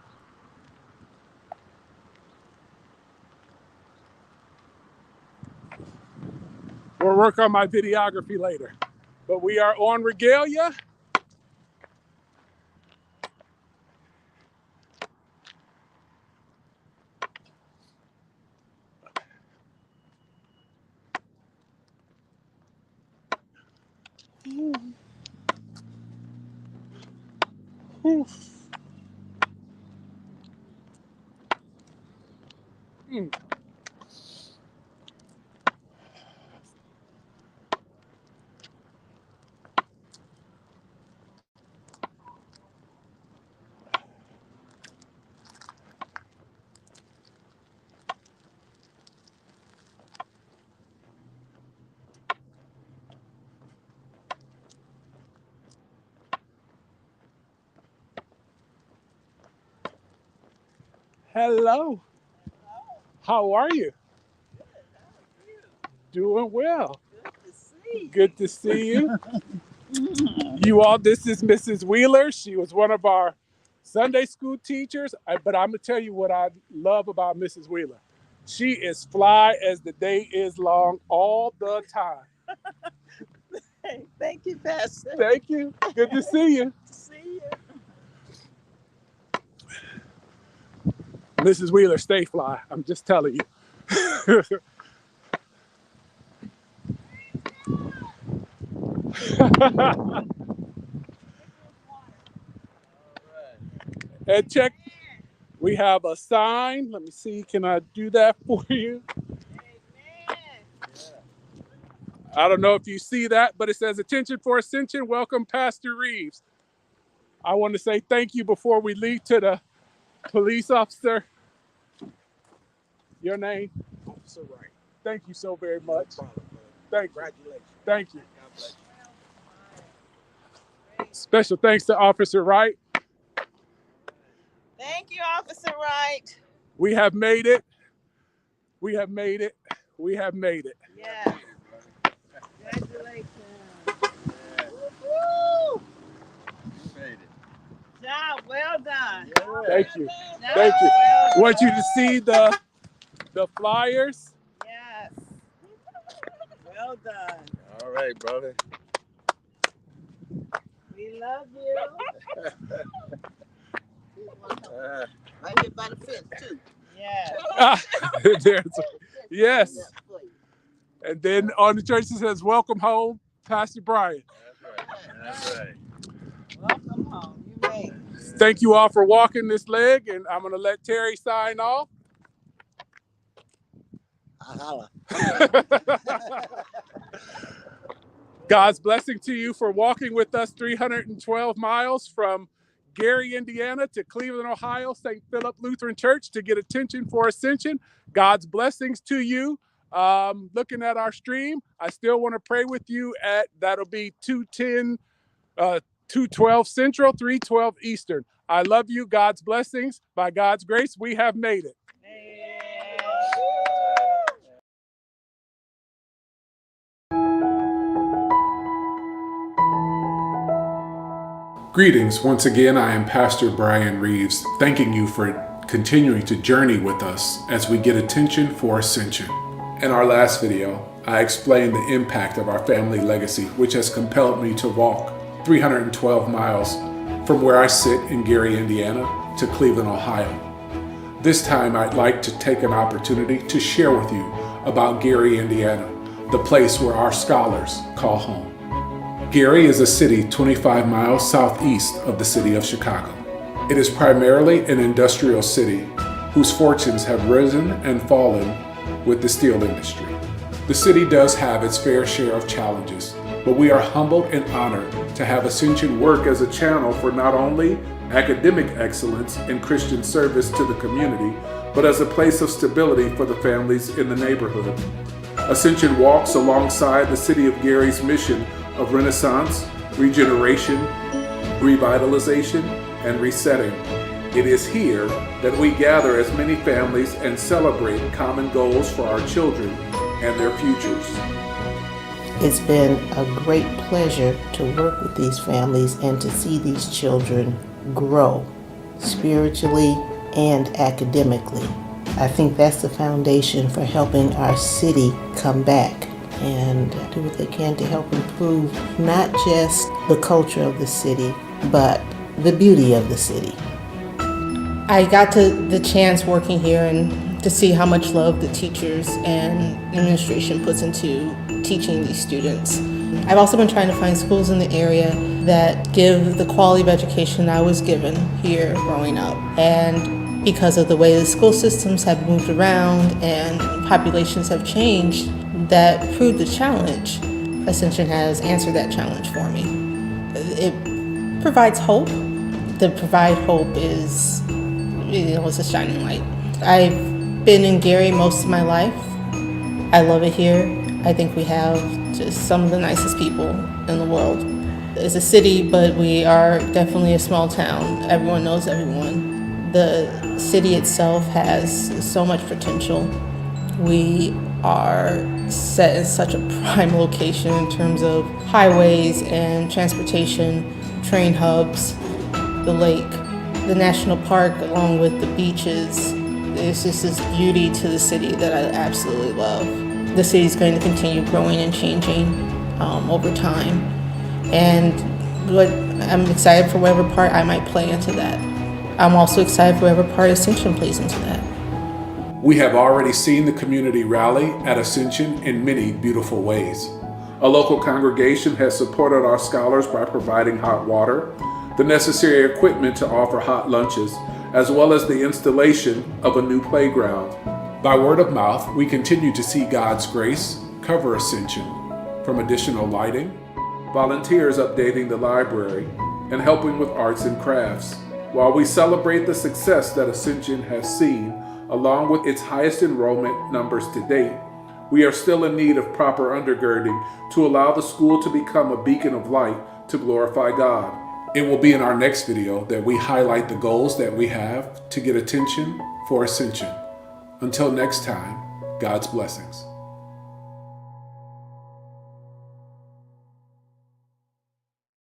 We'll work on my videography later. But we are on Regalia. Oof. Mm. Hello. How are you? Doing well. Good to see you. You all, this is Mrs. Wheeler. She was one of our Sunday school teachers. But I'm going to tell you what I love about Mrs. Wheeler. She is fly as the day is long all the time. Hey, thank you, Pastor. Thank you. Good to see you. Good to see you. Mrs. Wheeler, stay fly. I'm just telling you. And check, we have a sign. Let me see, can I do that for you? I don't know if you see that, but it says, "Attention for Ascension, welcome Pastor Reeves." I want to say thank you before we leave to the police officer. Your name? Officer Wright. Thank you so very much. No problem, Thank you. congratulations. Thank you. God bless you. Special thanks to Officer Wright. Thank you, Officer Wright. We have made it. We have made it. We have made it. Yeah. Congratulations. Woo-hoo. You made it. Job well done. Thank you. Job Thank you. well Want you to see the flyers. Yes. Well done. All right, brother. We love you. Right here by the fence, too. Yeah. There's, yes. And then on the church it says, "Welcome home, Pastor Bryan." That's right. Welcome home. You made it. Thank you all for walking this leg, and I'm going to let Terry sign off. Holla. God's blessing to you for walking with us 312 miles from Gary, Indiana to Cleveland, Ohio, St. Philip Lutheran Church to get attention for Ascension. God's blessings to you. Looking at our stream, I still want to pray with you that'll be 2:10, 2:12 Central, 3:12 Eastern. I love you. God's blessings. By God's grace, we have made it. Greetings. Once again, I am Pastor Bryan Reeves, thanking you for continuing to journey with us as we get attention for Ascension. In our last video, I explained the impact of our family legacy, which has compelled me to walk 312 miles from where I sit in Gary, Indiana to Cleveland, Ohio. This time, I'd like to take an opportunity to share with you about Gary, Indiana, the place where our scholars call home. Gary is a city 25 miles southeast of the city of Chicago. It is primarily an industrial city whose fortunes have risen and fallen with the steel industry. The city does have its fair share of challenges, but we are humbled and honored to have Ascension work as a channel for not only academic excellence and Christian service to the community, but as a place of stability for the families in the neighborhood. Ascension walks alongside the city of Gary's mission of renaissance, regeneration, revitalization, and resetting. It is here that we gather as many families and celebrate common goals for our children and their futures. It's been a great pleasure to work with these families and to see these children grow spiritually and academically. I think that's the foundation for helping our city come back and do what they can to help improve not just the culture of the city, but the beauty of the city. I got the chance working here and to see how much love the teachers and administration puts into teaching these students. I've also been trying to find schools in the area that give the quality of education I was given here growing up. And because of the way the school systems have moved around and populations have changed, that proved the challenge. Ascension has answered that challenge for me. It provides hope. To provide hope is, it's a shining light. I've been in Gary most of my life. I love it here. I think we have just some of the nicest people in the world. It's a city, but we are definitely a small town. Everyone knows everyone. The city itself has so much potential. We are set in such a prime location in terms of highways and transportation, train hubs, the lake, the national park, along with the beaches. There's just this beauty to the city that I absolutely love. The city's going to continue growing and changing over time. And I'm excited for whatever part I might play into that. I'm also excited for whatever part Ascension plays into that. We have already seen the community rally at Ascension in many beautiful ways. A local congregation has supported our scholars by providing hot water, the necessary equipment to offer hot lunches, as well as the installation of a new playground. By word of mouth, we continue to see God's grace cover Ascension, from additional lighting, volunteers updating the library, and helping with arts and crafts. While we celebrate the success that Ascension has seen, along with its highest enrollment numbers to date, we are still in need of proper undergirding to allow the school to become a beacon of light to glorify God. It will be in our next video that we highlight the goals that we have to get attention for Ascension. Until next time, God's blessings.